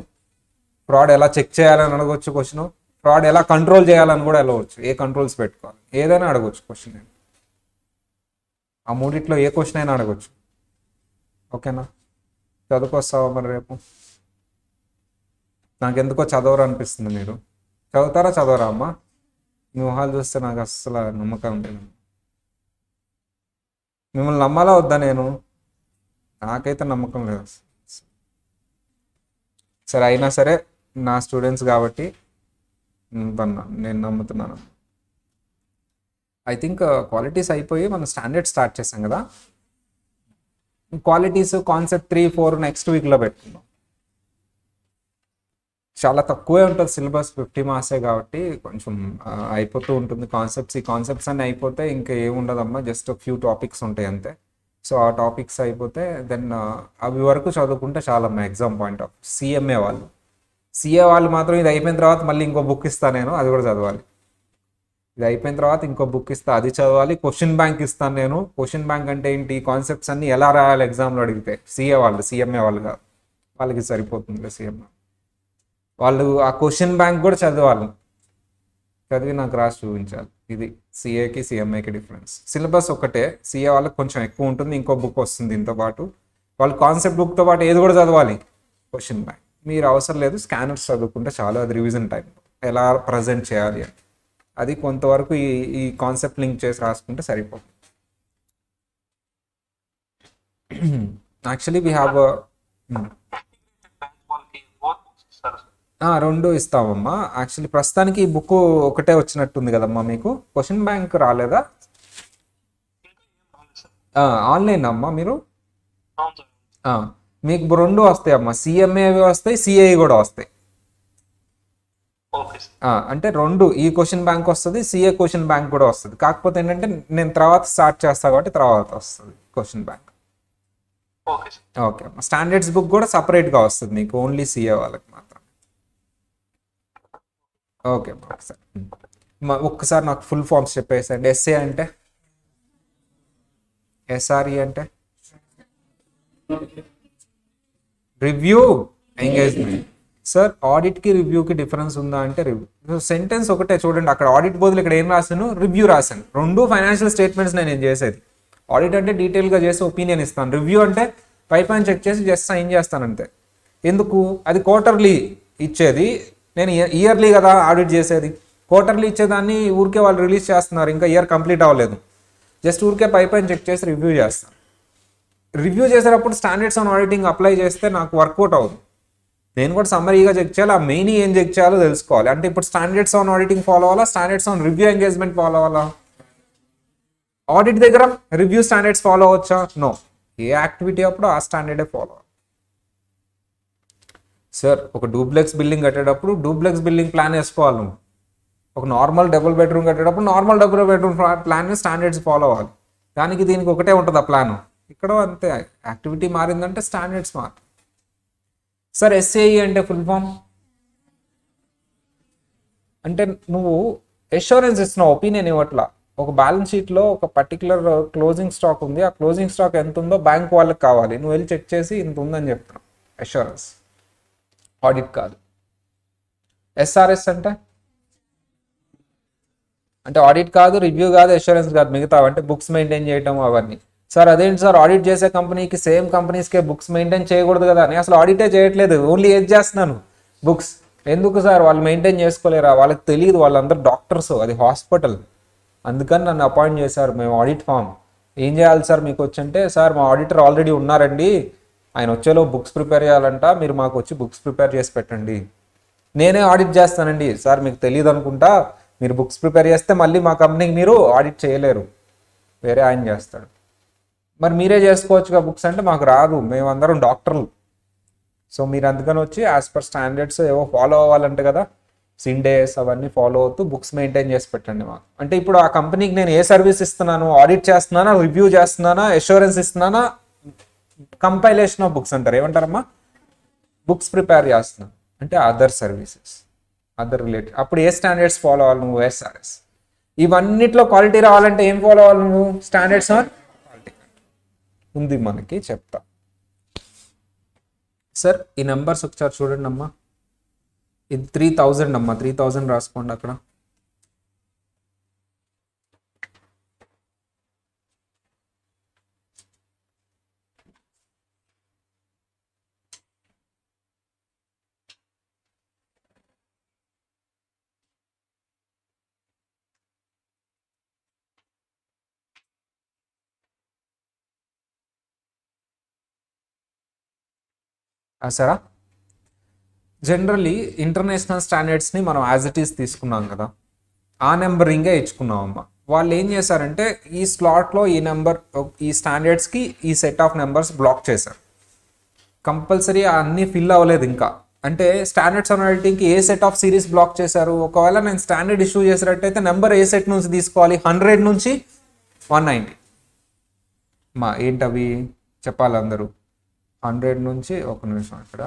Speaker 1: ఫ్రాడ్ ఎలా చెక్ చేయాలని అడగొచ్చు క్వశ్చన్, ఫ్రాడ్ ఎలా కంట్రోల్ చేయాలని కూడా అడగవచ్చు, ఏ కంట్రోల్స్ పెట్టుకోవాలి ఏదైనా అడగొచ్చు క్వశ్చన్. నేను ఆ మూడిట్లో ఏ క్వశ్చన్ అయినా అడగొచ్చు. ఓకేనా? చదువుకొస్తావా మరి రేపు? నాకెందుకో చదవరు అనిపిస్తుంది. మీరు చదువుతారా చదవరా అమ్మా? మీ మొహాలు చూస్తే నాకు అస్సలు నమ్మకం లేదు. మిమ్మల్ని నమ్మాలా వద్దా నేను? నాకైతే నమ్మకం లేదు. సరే అయినా సరే నా స్టూడెంట్స్ కాబట్టి నేను నమ్ముతున్నాను. ఐ థింక్ క్వాలిటీస్ అయిపోయి మనం స్టాండర్డ్ స్టార్ట్ చేసాం కదా. క్వాలిటీస్ కాన్సెప్ట్ 3, 4 నెక్స్ట్ వీక్లో పెట్టుకుందాం. చాలా తక్కువే ఉంటుంది సిలబస్, 50 మార్క్సే కాబట్టి కొంచెం అయిపోతూ ఉంటుంది కాన్సెప్ట్స్. ఈ కాన్సెప్ట్స్ అన్నీ అయిపోతే ఇంకా ఏముండదమ్మా, జస్ట్ ఫ్యూ టాపిక్స్ ఉంటాయి అంతే. సో ఆ టాపిక్స్ అయిపోతే దెన్ అవి వరకు చదువుకుంటే చాలమ్మా. ఎగ్జామ్ పాయింట్ ఆఫ్ సిఎంఏ వాళ్ళు మాత్రం ఇది అయిపోయిన తర్వాత మళ్ళీ ఇంకో బుక్ ఇస్తాను నేను, అది కూడా చదవాలి. ఇది అయిపోయిన తర్వాత ఇంకో బుక్ ఇస్తా, అది చదవాలి. క్వశ్చన్ బ్యాంక్ ఇస్తాను నేను. క్వశ్చన్ బ్యాంక్ అంటే ఏంటి, కాన్సెప్ట్స్ అన్ని ఎలా రాయాలి ఎగ్జామ్లో అడిగితే సిఎంఏ వాళ్ళు కాదు, వాళ్ళకి సరిపోతుంది. సిఎంఏ వాళ్ళు ఆ క్వశ్చన్ బ్యాంక్ కూడా చదవాలి, చదివి నాకు రాసి చూపించాలి. ఇది సిఏకి సిఎంఏకి డిఫరెన్స్. సిలబస్ ఒకటే, సిఏ వాళ్ళకి కొంచెం ఎక్కువ ఉంటుంది, ఇంకో బుక్ వస్తుంది దీంతో పాటు. వాళ్ళు కాన్సెప్ట్ బుక్తో పాటు ఏది కూడా చదవాలి, క్వశ్చన్ బ్యాంక్. మీరు అవసరం లేదు, స్కానర్స్ చదువుకుంటే చాలా, అది రివిజన్ టైం ఎలా ప్రజెంట్ చేయాలి అని. అది కొంతవరకు ఈ కాన్సెప్ట్ లింక్ చేసి రాసుకుంటే సరిపోతుంది. Actually we have 2 ఇస్తామమ్మా. యాక్చువల్లీ ప్రస్తుతానికి ఈ బుక్ ఒకటే వచ్చినట్టుంది కదమ్మా మీకు, క్వశ్చన్ బ్యాంక్ రాలేదా? ఆన్లైన్ అమ్మా మీరు? మీకు 2 వస్తాయి అమ్మా, సిఎంఏ వస్తాయి, సిఐ కూడా వస్తాయి. అంటే 2 ఈ క్వశ్చన్ బ్యాంక్ వస్తుంది, సిఏ క్వశ్చన్ బ్యాంక్ కూడా వస్తుంది. కాకపోతే ఏంటంటే నేను తర్వాత స్టార్ట్ చేస్తా కాబట్టి తర్వాత వస్తుంది క్వశ్చన్ బ్యాంక్. ఓకే అమ్మా. స్టాండర్డ్స్ బుక్ కూడా సపరేట్గా వస్తుంది మీకు, ఓన్లీ సిఏ వాళ్ళకి మాత్రం. ఓకే అమ్మా. ఒక్కసారి నాకు ఫుల్ ఫామ్స్ చెప్పేసండి. ఎస్ఏ అంటే, ఎస్ఆర్ఈ అంటే రివ్యూ ఎంగేజ్మెంట్. సార్ ఆడిట్కి రివ్యూకి డిఫరెన్స్ ఉందా అంటే, రివ్యూ సెంటెన్స్ ఒకటే చూడండి. అక్కడ ఆడిట్ బదులు ఇక్కడ ఏం రాశాను, రివ్యూ రాశాను. 2 ఫైనాన్షియల్ స్టేట్మెంట్స్ నేను చేసేది. ఆడిట్ అంటే డీటెయిల్గా చేసి ఒపీనియన్ ఇస్తాను, రివ్యూ అంటే పైపైన చెక్ చేసి జస్ట్ సైన్ చేస్తాను అంతే. ఎందుకు, అది క్వార్టర్లీ ఇచ్చేది, నేను ఇయర్లీ కదా ఆడిట్ చేసేది. క్వార్టర్లీ ఇచ్చేదాన్ని ఊరికే వాళ్ళు రిలీజ్ చేస్తున్నారు, ఇంకా ఇయర్ కంప్లీట్ అవ్వలేదు, జస్ట్ ఊరికే పైపైన చెక్ చేసి రివ్యూ చేస్తాను. రివ్యూ చేసేటప్పుడు స్టాండర్డ్స్ ఆన్ ఆడిటింగ్ అప్లై చేస్తే నాకు వర్కౌట్ అవుతుంది. నేను కూడా సమ్మరీగా చెక్ చేయాలి, ఆ మెయిన్ ఏం చెక్ చేయాలో తెలుసుకోవాలి. అంటే ఇప్పుడు స్టాండర్డ్స్ ఆన్ ఆడిటింగ్ ఫాలో అవ్వాలా, standards on review engagement follow అవ్వాలా? ఆడిట్ దగ్గర రివ్యూ స్టాండర్డ్స్ ఫాలో అవ్వచ్చా? నో. ఏ యాక్టివిటీ అప్పుడు ఆ స్టాండర్డే ఫాలో అవ్వాలి. సార్ ఒక డూప్లెక్స్ బిల్డింగ్ కట్టేటప్పుడు డూప్లెక్స్ బిల్డింగ్ ప్లాన్ వేసుకోవాలి నువ్వు. ఒక నార్మల్ డబుల్ బెడ్రూమ్ కట్టేటప్పుడు normal double bedroom plan standards follow అవ్వాలి. దానికి దీనికి ఒకటే ఉంటుంది ఆ ప్లాన్. ఇక్కడ అంతే, యాక్టివిటీ మారిందంటే స్టాండర్డ్స్ మారు. సార్ ఎస్ఏఈ అంటే ఫుల్ ఫామ్ అంటే నువ్వు ఎష్యూరెన్స్ ఇస్తున్నావు, ఒపీనియన్ ఇవ్వట్లా. ఒక బ్యాలెన్స్ షీట్లో ఒక పర్టికులర్ క్లోజింగ్ స్టాక్ ఉంది, ఆ క్లోజింగ్ స్టాక్ ఎంత ఉందో బ్యాంక్ వాళ్ళకి కావాలి, నువ్వు వెళ్ళి చెక్ చేసి ఇంత ఉందని చెప్తున్నావు. ఎష్యూరెన్స్, ఆడిట్ కాదు. ఎస్ఆర్ఎస్ అంటే ఆడిట్ కాదు, రివ్యూ కాదు, ఎష్యూరెన్స్ కాదు, మిగతా అంటే బుక్స్ మెయింటైన్ చేయటం అవన్నీ. సార్ అదేంటి సార్, ఆడిట్ చేసే కంపెనీకి సేమ్ కంపెనీస్కే బుక్స్ మెయింటైన్ చేయకూడదు కదా? నేను అసలు ఆడిటే చేయట్లేదు, ఓన్లీ ఏది చేస్తున్నాను, బుక్స్. ఎందుకు సార్, వాళ్ళు మెయింటైన్ చేసుకోలేరా? వాళ్ళకి తెలియదు, వాళ్ళందరూ డాక్టర్స్, అది హాస్పిటల్, అందుకని నన్ను అపాయింట్ చేశారు. మేము ఆడిట్ ఫామ్ ఏం చేయాలి సార్ మీకు వచ్చంటే, సార్ మా ఆడిటర్ ఆల్రెడీ ఉన్నారండి, ఆయన వచ్చేలో బుక్స్ ప్రిపేర్ చేయాలంట, మీరు మాకు వచ్చి బుక్స్ ప్రిపేర్ చేసి పెట్టండి. నేనే ఆడిట్ చేస్తానండి. సార్ మీకు తెలియదు అనుకుంటా, మీరు బుక్స్ ప్రిపేర్ చేస్తే మళ్ళీ మా కంపెనీకి మీరు ఆడిట్ చేయలేరు, వేరే ఆయన చేస్తాడు. మరి మీరే చేసుకోవచ్చుగా బుక్స్ అంటే మాకు రాదు, మేమందరం డాక్టర్లు. సో మీరు అందుకని వచ్చి యాజ్ పర్ స్టాండర్డ్స్ ఏవో ఫాలో అవ్వాలంటే కదా, సిండేస్ అవన్నీ ఫాలో అవుతూ బుక్స్ మెయింటైన్ చేసి పెట్టండి మాకు. అంటే ఇప్పుడు ఆ కంపెనీకి నేను ఏ సర్వీస్ ఇస్తున్నాను, ఆడిట్ చేస్తున్నానా, రివ్యూ చేస్తున్నానా, అష్యూరెన్స్ ఇస్తున్నానా, కంపైలేషన్ ఆఫ్ బుక్స్ అంటారు, ఏమంటారమ్మా, బుక్స్ ప్రిపేర్ చేస్తున్నాను అంటే అదర్ సర్వీసెస్, అదర్ రిలేటెడ్. అప్పుడు ఏ స్టాండర్డ్స్ ఫాలో అవ్వాలి నువ్వు, ఎస్ఆర్ఎస్. ఇవన్నిట్లో క్వాలిటీ రావాలంటే ఏం ఫాలో అవ్వాలి నువ్వు, స్టాండర్డ్స్ ఆన్ క్వాలిటీ ఉంది మనకి, చెప్తా. సార్ ఈ నెంబర్స్ ఒకసారి చూడండి అమ్మా, ఇది 3000 అమ్మా, 3000 రాసుకోండి అక్కడ. సరా జనరల్లీ ఇంటర్నేషనల్ స్టాండర్డ్స్ని మనం యాజ్ ఇట్ ఈస్ తీసుకున్నాం కదా, ఆ నెంబరింగే ఇచ్చుకున్నాం అమ్మ. వాళ్ళు ఏం చేశారంటే ఈ స్లాట్లో ఈ నెంబర్, ఈ స్టాండర్డ్స్కి ఈ సెట్ ఆఫ్ నెంబర్స్ బ్లాక్ చేశారు. కంపల్సరీ అన్నీ ఫిల్ అవ్వలేదు ఇంకా. అంటే స్టాండర్డ్స్ అనాలిటింగ్కి ఏ సెట్ ఆఫ్ సిరీస్ బ్లాక్ చేశారు, ఒకవేళ నేను స్టాండర్డ్ ఇష్యూ చేసినట్టయితే నెంబర్ ఏ సెట్ నుంచి తీసుకోవాలి, 100 నుంచి 190. మా ఏంటవి చెప్పాలి అందరూ, 100 నుంచి, ఒక నిమిషం ఇక్కడ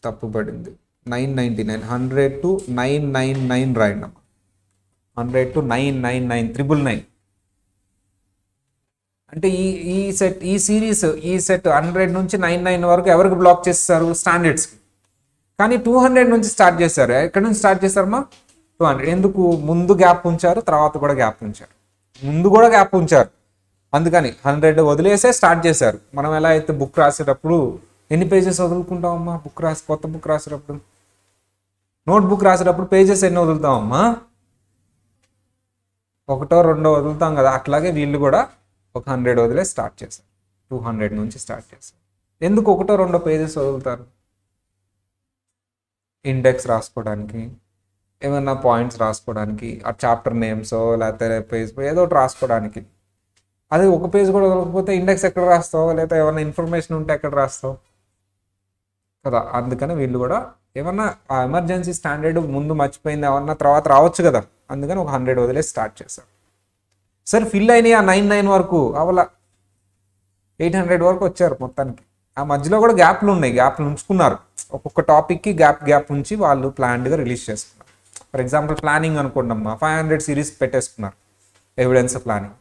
Speaker 1: తప్పు పడింది, 999, 100 to 999 రాయండి అమ్మా, 100 to 999, 999. అంటే ఈ సెట్, ఈ సిరీస్, ఈ సెట్ 100 నుంచి 99 వరకు ఎవరికి బ్లాక్ చేస్తారు, స్టాండర్డ్స్కి. కానీ 200 నుంచి స్టార్ట్ చేశారు. ఎక్కడి నుంచి స్టార్ట్ చేశారమ్మా, 200. ఎందుకు, ముందు గ్యాప్ ఉంచారు, తర్వాత కూడా గ్యాప్ ఉంచారు, ముందు కూడా గ్యాప్ ఉంచారు. అందుకని 100 వదిలేసే స్టార్ట్ చేశారు. మనం ఎలా అయితే బుక్ రాసేటప్పుడు ఎన్ని పేజెస్ వదులుకుంటామమ్మా, బుక్ రాసి కొత్త బుక్ రాసేటప్పుడు, నోట్ బుక్ రాసేటప్పుడు పేజెస్ ఎన్ని వదులుతామమ్మా, 1 2 వదులుతాం కదా. అట్లాగే వీళ్ళు కూడా ఒక 100 వదిలే స్టార్ట్ చేశారు, 200 నుంచి స్టార్ట్ చేశారు. ఎందుకు 1 2 పేజెస్ వదులుతారు, ఇండెక్స్ రాసుకోవడానికి, ఏమన్నా పాయింట్స్ రాసుకోవడానికి, ఆ చాప్టర్ నేమ్స్ లేకపోతే పేజ్ ఏదో ఒకటి రాసుకోవడానికి. అదే ఒక పేజ్ కూడా వదలకపోతే ఇండెక్స్ ఎక్కడ రాస్తావు, లేకపోతే ఏమైనా ఇన్ఫర్మేషన్ ఉంటే ఎక్కడ రాస్తావు కదా. అందుకని వీళ్ళు కూడా ఏమన్నా ఆ ఎమర్జెన్సీ స్టాండర్డ్ ముందు మర్చిపోయింది ఏమన్నా తర్వాత రావచ్చు కదా, అందుకని ఒక 100 వదిలేసి స్టార్ట్ చేశారు. సరే ఫిల్ అయినాయి ఆ 99 వరకు, అవలా 800 వరకు వచ్చారు మొత్తానికి. ఆ మధ్యలో కూడా గ్యాప్లు ఉన్నాయి, గ్యాప్లు ఉంచుకున్నారు. ఒక్కొక్క టాపిక్కి గ్యాప్ ఉంచి వాళ్ళు ప్లాన్డ్గా రిలీజ్ చేసుకున్నారు. ఫర్ ఎగ్జాంపుల్ ప్లానింగ్ అనుకోండి అమ్మా, 500 సిరీస్ పెట్టేసుకున్నారు, ఎవిడెన్స్ ప్లానింగ్.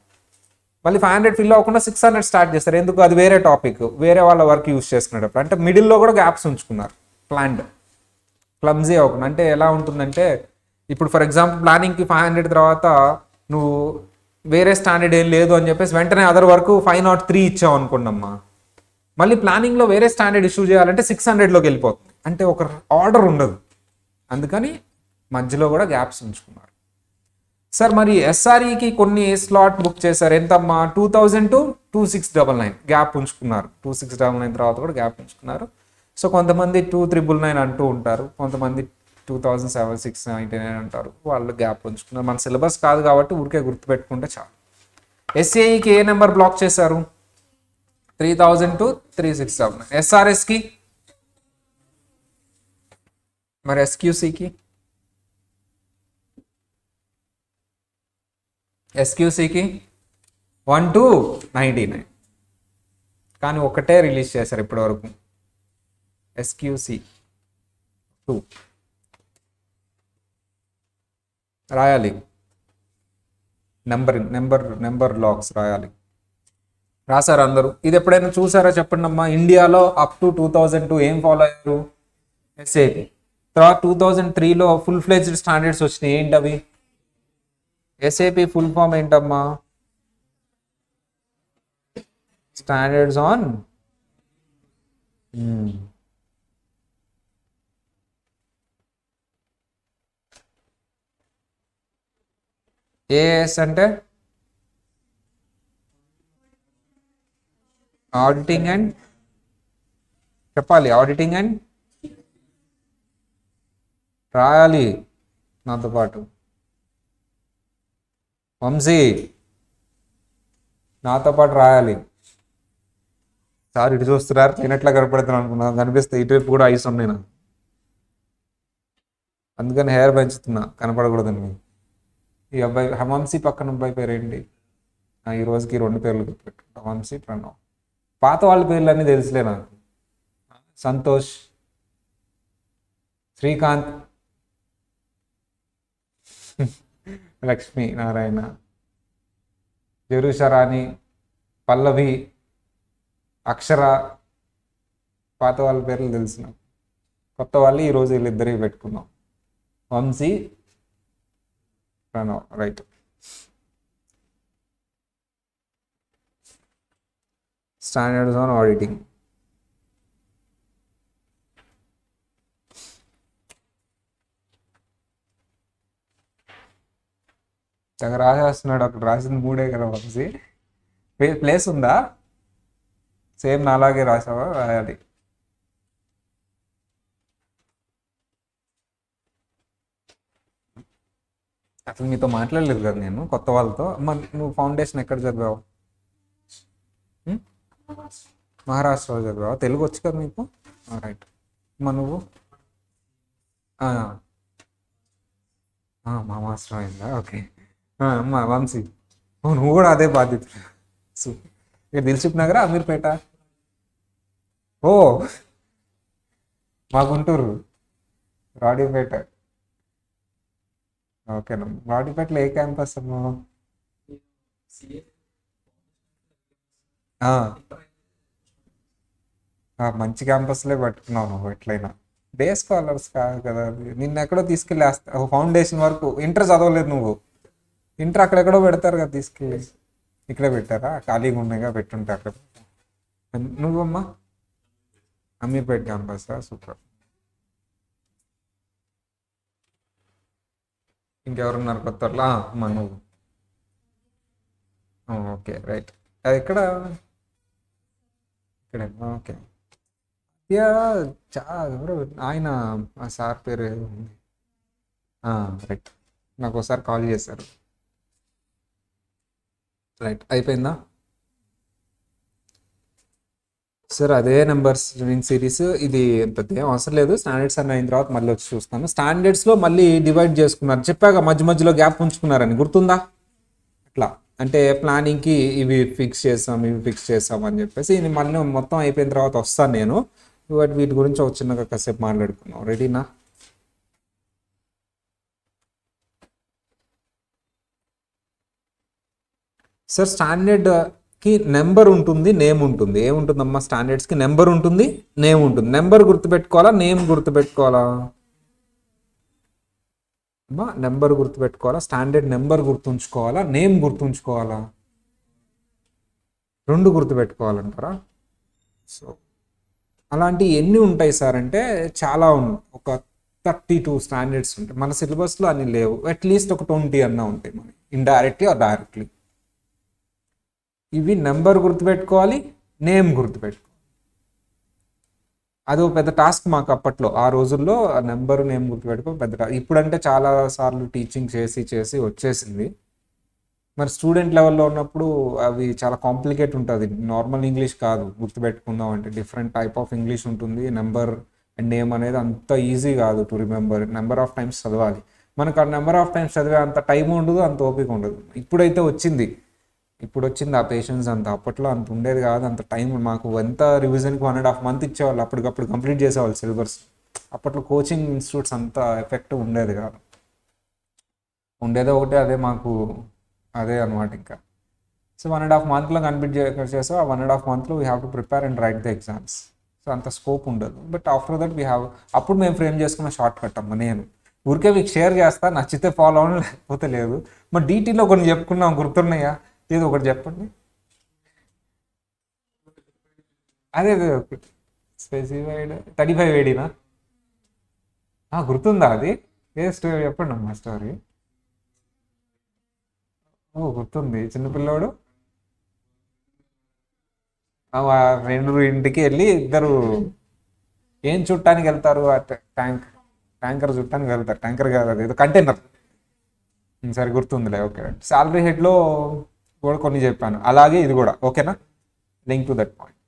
Speaker 1: మళ్ళీ 500 ఫిల్ అవ్వకుండా 600 స్టార్ట్ చేస్తారు. ఎందుకు, అది వేరే టాపిక్, వేరే వాళ్ళ వర్క్ యూజ్ చేసుకునేటప్పుడు. అంటే మిడిల్లో కూడా గ్యాప్స్ ఉంచుకున్నారు, ప్లాన్డ్, క్లమ్జీ అవ్వకుండా. అంటే ఎలా ఉంటుందంటే ఇప్పుడు ఫర్ ఎగ్జాంపుల్ ప్లానింగ్కి 500 తర్వాత నువ్వు వేరే స్టాండర్డ్ ఏం లేదు అని చెప్పేసి వెంటనే అదర్ వరకు 503 ఇచ్చావు అనుకోండమ్మా, మళ్ళీ ప్లానింగ్లో వేరే స్టాండర్డ్ ఇష్యూ చేయాలంటే 600లోకి వెళ్ళిపోతుంది. అంటే ఒక ఆర్డర్ ఉండదు, అందుకని మధ్యలో కూడా గ్యాప్స్ ఉంచుకున్నారు. సార్ మరి ఎస్ఆర్ఈకి కొన్ని స్లాట్ బుక్ చేశారు, ఎంతమ్మా, 2000 to 2699 గ్యాప్ ఉంచుకున్నారు. 2699 తర్వాత కూడా గ్యాప్ ఉంచుకున్నారు. సో కొంతమంది 2399 అంటూ ఉంటారు, కొంతమంది 2799 అంటారు, వాళ్ళు గ్యాప్ ఉంచుకున్నారు. మన సిలబస్ కాదు కాబట్టి ఊరికే గుర్తుపెట్టుకుంటే చాలు. ఎస్ఏఈకి ఏ నెంబర్ బ్లాక్ చేశారు, 3000 to 3699. ఎస్ఆర్ఎస్కి, మరి ఎస్క్యూసీకి, ఎస్క్యూసీకి 1 to 99. కానీ ఒకటే రిలీజ్ చేశారు ఇప్పటివరకు, ఎస్క్యూసీ 2 రాయాలి, నెంబర్ లాక్స్ రాయాలి. రాశారు అందరూ, ఇది ఎప్పుడైనా చూసారా చెప్పండి అమ్మా. ఇండియాలో అప్ టు 2002 ఏం ఫాలో అయ్యారు, ఎస్ఏపి. తర్వాత 2003లో ఫుల్ ఫ్లెజ్డ్ స్టాండర్డ్స్ వచ్చినాయి, ఏంటి అవి, ఎస్ఏపి ఫుల్ ఫామ్ ఏంటమ్మా, స్టాండర్డ్స్ ఆన్ ఏఎస్ అంటే ఆడిటింగ్ అండ్, చెప్పాలి, ఆడిటింగ్ అండ్ రాయాలి నాతో పాటు. వంశీ నాతో పాటు రాయాలి. సార్ ఇటు చూస్తున్నారు, తినట్లా కనపడుతున్నాను అనుకున్నా, కనిపిస్తే ఇటువైపు కూడా ఐస్ ఉన్నాయి నాకు, అందుకని హెయిర్ పెంచుతున్నా కనపడకూడదని. ఈ అబ్బాయి వంశీ పక్కన అబ్బాయి పేరు ఏంటి? ఈ రోజుకి 2 పేర్లు గుర్తుపెట్టుకుంటా, వంశీ, ప్రణవ్. పాత వాళ్ళ పేర్లు అన్నీ తెలుసులే నాకు. సంతోష్, శ్రీకాంత్, లక్ష్మీ నారాయణ, జరుషరాణి, పల్లవి, అక్షర. పాత వాళ్ళ పేర్లు తెలుసు నాకు. కొత్త వాళ్ళు ఈరోజు వీళ్ళిద్దరికి పెట్టుకున్నాం, Vamshi, Pranav. Right. Standards on auditing. అక్కడ రాసేస్తున్నాడు, అక్కడ రాసింది 3 కదా వంశీ. ప్లేస్ ఉందా? సేమ్ నాలాగే రాసావా? రాయాలి. అసలు మీతో మాట్లాడలేదు కదా నేను కొత్త వాళ్ళతో. నువ్వు ఫౌండేషన్ ఎక్కడ చదివావు? మహారాష్ట్రలో చదివావా? తెలుగు వచ్చు కదా నీకు? రైట్. నువ్వు మా మాస్టర్ అయిందా? ఓకే. మా వంశీ, నువ్వు కూడా అదే బాధ్యత. ఇక్కడ దిల్సుఖ్ నగర్, అమీర్పేట. ఓ, మా గుంటూరు రాడిపేట. ఓకేనా. రాడిపేటలో ఏ క్యాంపస్ అమ్మా? మంచి క్యాంపస్లే పట్టుకున్నావు నువ్వు ఎట్లయినా. డే స్కాలర్స్ కాదు కదా, నిన్న ఎక్కడో తీసుకెళ్ళి ఫౌండేషన్ వరకు. ఇంటర్ చదవలేదు నువ్వు. ఇంటర్ అక్కడెక్కడో పెడతారు కదా తీసుకెళ్ళి. ఇక్కడే పెట్టారా? ఖాళీగా ఉన్నాయిగా, పెట్టుంటారు కదా. నువ్వమ్మా? అమీర్పేట క్యాంపసా? సూపర్. ఇంకెవరున్నారు కొత్త వాళ్ళు? అమ్మా నువ్వు. Okay right. అది ఎక్కడ? ఇక్కడే. ఓకే. ఎవరు ఆయన? ఆ సార్ పేరు ఏదో ఉంది. రైట్. నాకు ఒకసారి కాల్ చేశారు. రైట్, అయిపోయిందా సార్? అదే నెంబర్స్ రింగ్ సిరీస్. ఇది పెద్ద ఏం అవసరం లేదు. స్టాండర్డ్స్ అన్న అయిన తర్వాత మళ్ళీ వచ్చి చూస్తాను. స్టాండర్డ్స్లో మళ్ళీ డివైడ్ చేసుకున్నారు, చెప్పాక మధ్య మధ్యలో గ్యాప్ ఉంచుకున్నారని, గుర్తుందా? అట్లా అంటే ప్లానింగ్కి ఇవి ఫిక్స్ చేసాం, ఇవి ఫిక్స్ చేసాం అని చెప్పేసి. ఇది మళ్ళీ మొత్తం అయిపోయిన తర్వాత వస్తాను నేను. వీటి గురించి ఒక చిన్నగా కాసేపు మాట్లాడుకున్నాం. రెడీనా? సార్ స్టాండర్డ్కి నెంబర్ ఉంటుంది, నేమ్ ఉంటుంది. ఏముంటుందమ్మా స్టాండర్డ్స్కి? నెంబర్ ఉంటుంది, నేమ్ ఉంటుంది. నెంబర్ గుర్తుపెట్టుకోవాలా, నేమ్ గుర్తుపెట్టుకోవాలా అమ్మా? నెంబర్ గుర్తుపెట్టుకోవాలా, స్టాండర్డ్ నెంబర్ గుర్తుంచుకోవాలా, నేమ్ గుర్తుంచుకోవాలా? 2 గుర్తుపెట్టుకోవాలంటారా? సో అలాంటి ఎన్ని ఉంటాయి సార్ అంటే చాలా ఒక 32 స్టాండర్డ్స్ ఉంటాయి. మన సిలబస్లో అన్ని లేవు. అట్లీస్ట్ ఒక 20 అన్నా ఉంటాయి మన, ఇండైరెక్ట్లీ ఆర్ డైరెక్ట్లీ. ఇవి నెంబర్ గుర్తుపెట్టుకోవాలి, నేమ్ గుర్తుపెట్టుకోవాలి. అది ఒక పెద్ద టాస్క్ మాకు అప్పట్లో. ఆ రోజుల్లో నెంబర్, నేమ్ గుర్తుపెట్టుకో పెద్ద టాస్క్. ఇప్పుడంటే చాలా సార్లు టీచింగ్ చేసి వచ్చేసింది. మరి స్టూడెంట్ లెవెల్లో ఉన్నప్పుడు అవి చాలా కాంప్లికేట్ ఉంటుంది. నార్మల్ ఇంగ్లీష్ కాదు గుర్తుపెట్టుకుందాం అంటే, డిఫరెంట్ టైప్ ఆఫ్ ఇంగ్లీష్ ఉంటుంది. నెంబర్ అండ్ నేమ్ అనేది అంత ఈజీ కాదు to remember. Number of times చదవాలి. మనకు ఆ నెంబర్ ఆఫ్ టైమ్స్ చదివే అంత టైం ఉండదు, అంత ఓపిక ఉండదు. ఇప్పుడైతే వచ్చింది ఆ పేషెన్స్. అంత అప్పట్లో అంత ఉండేది కాదు, అంత టైం. మాకు ఎంత రివిజన్కి 1.5 months ఇచ్చేవాళ్ళు, అప్పటికప్పుడు కంప్లీట్ చేసేవాళ్ళు సిలబస్. అప్పట్లో కోచింగ్ ఇన్స్టిట్యూట్స్ అంత ఎఫెక్టివ్ ఉండేది కాదు. ఉండేదో ఒకటే, అదే మాకు అదే అనమాట. ఇంకా సో 1.5 monthsలో కంప్లీట్ చేసాం. ఆ 1.5 monthsలో we have to prepare and write the exams. So అంత స్కోప్ ఉండదు. But after that we have, అప్పుడు మేము ఫ్రేమ్ చేసుకున్న షార్ట్ కట్ అమ్మ. నేను ఊరికే మీకు షేర్ చేస్తా, నచ్చితే ఫాలో అవ్వడం, లేకపోతే లేదు. మరి డీటీలో కొన్ని చెప్పుకున్నాం, గుర్తున్నాయా? ఏదో ఒకటి చెప్పండి. అదే స్పెసిఫైడ్ 35 వేడినా గుర్తుందా? అది ఏ స్టోరీ చెప్పండి అమ్మా. స్టోరీ గుర్తుంది. చిన్నపిల్లోడు ఫ్రెండ్ ఇంటికి వెళ్ళి ఇద్దరు ఏం చుట్టానికి వెళ్తారు? ట్యాంకర్ చుట్టానికి వెళ్తారు. ట్యాంకర్ కాదు, అది ఏదో కంటైనర్. సరే గుర్తుందిలే. ఓకే. శాలరీ హెడ్లో కూడా కొన్ని చెప్పాను, అలాగే ఇది కూడా. ఓకేనా, link to that point.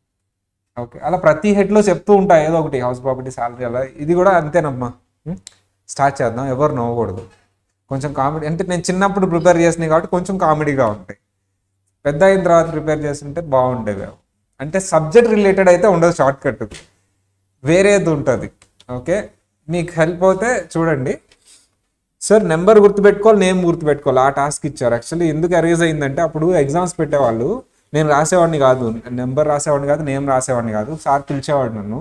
Speaker 1: Okay, అలా ప్రతి హెడ్లో చెప్తూ ఉంటాయి ఏదో ఒకటి, హౌస్ ప్రాపర్టీ, సాలరీ, అలా ఇది కూడా అంతేనమ్మా. స్టార్ట్ చేద్దాం, ఎవరు నవ్వకూడదు. కొంచెం కామెడీ అంటే నేను చిన్నప్పుడు ప్రిపేర్ చేసినాయి కాబట్టి కొంచెం కామెడీగా ఉంటాయి, పెద్ద అయిన తర్వాత ప్రిపేర్ చేస్తుంటే బాగుండేవి. అంటే సబ్జెక్ట్ రిలేటెడ్ అయితే ఉండదు, షార్ట్ కట్ వేరేది ఉంటుంది. ఓకే, మీకు హెల్ప్ అవుతే చూడండి. సార్ నెంబర్ గుర్తుపెట్టుకోవాలి, నేమ్ గుర్తుపెట్టుకోవాలి, ఆ టాస్క్ ఇచ్చారు. యాక్చువల్లీ ఎందుకు అరేజ్ అయిందంటే అప్పుడు ఎగ్జామ్స్ పెట్టేవాళ్ళు, నేను రాసేవాడిని కాదు, నెంబర్ రాసేవాడిని కాదు, నేమ్ రాసేవాడిని కాదు. సార్ పిలిచేవాడు నన్ను,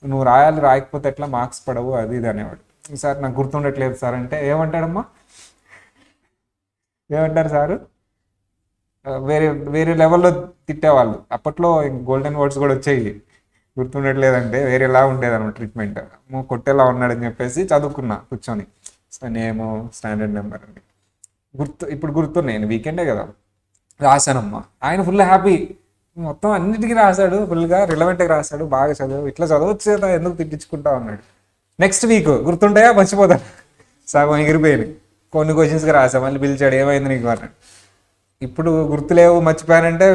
Speaker 1: నువ్వు రాయాలి, రాయకపోతే ఎట్లా మార్క్స్ పడవు, అది ఇది అనేవాడు. సార్ నాకు గుర్తుండట్లేదు సార్ అంటే ఏమంటాడమ్మా, ఏమంటారు సారు, వేరే వేరే లెవెల్లో తిట్టేవాళ్ళు. అప్పట్లో గోల్డెన్ వర్డ్స్ కూడా వచ్చాయి, గుర్తుండట్లేదంటే వేరేలా ఉండేది అనమాట ట్రీట్మెంట్. కొట్టేలా ఉన్నాడని చెప్పేసి చదువుకున్నా కూర్చొని, నేమ్, స్టాండర్డ్ నెంబర్ అని ఇప్పుడు గుర్తున్నాయి. వీకెండే కదా రాశానమ్మా. ఆయన ఫుల్ హ్యాపీ, మొత్తం అన్నిటికీ రాశాడు, ఫుల్గా రిలవెంట్గా రాశాడు, బాగా చదువు, ఇట్లా చదవచ్చు కదా, ఎందుకు తిట్టించుకుంటా ఉన్నాడు. నెక్స్ట్ వీక్ గుర్తుంటాయా, మర్చిపోతాను, సగం ఎగిరిపోయింది. కొన్ని క్వశ్చన్స్గా రాసా, మళ్ళీ పిలిచాడు, ఏమైంది నీకు అన్నాడు. ఇప్పుడు గుర్తులేవు, మర్చిపోయానంటే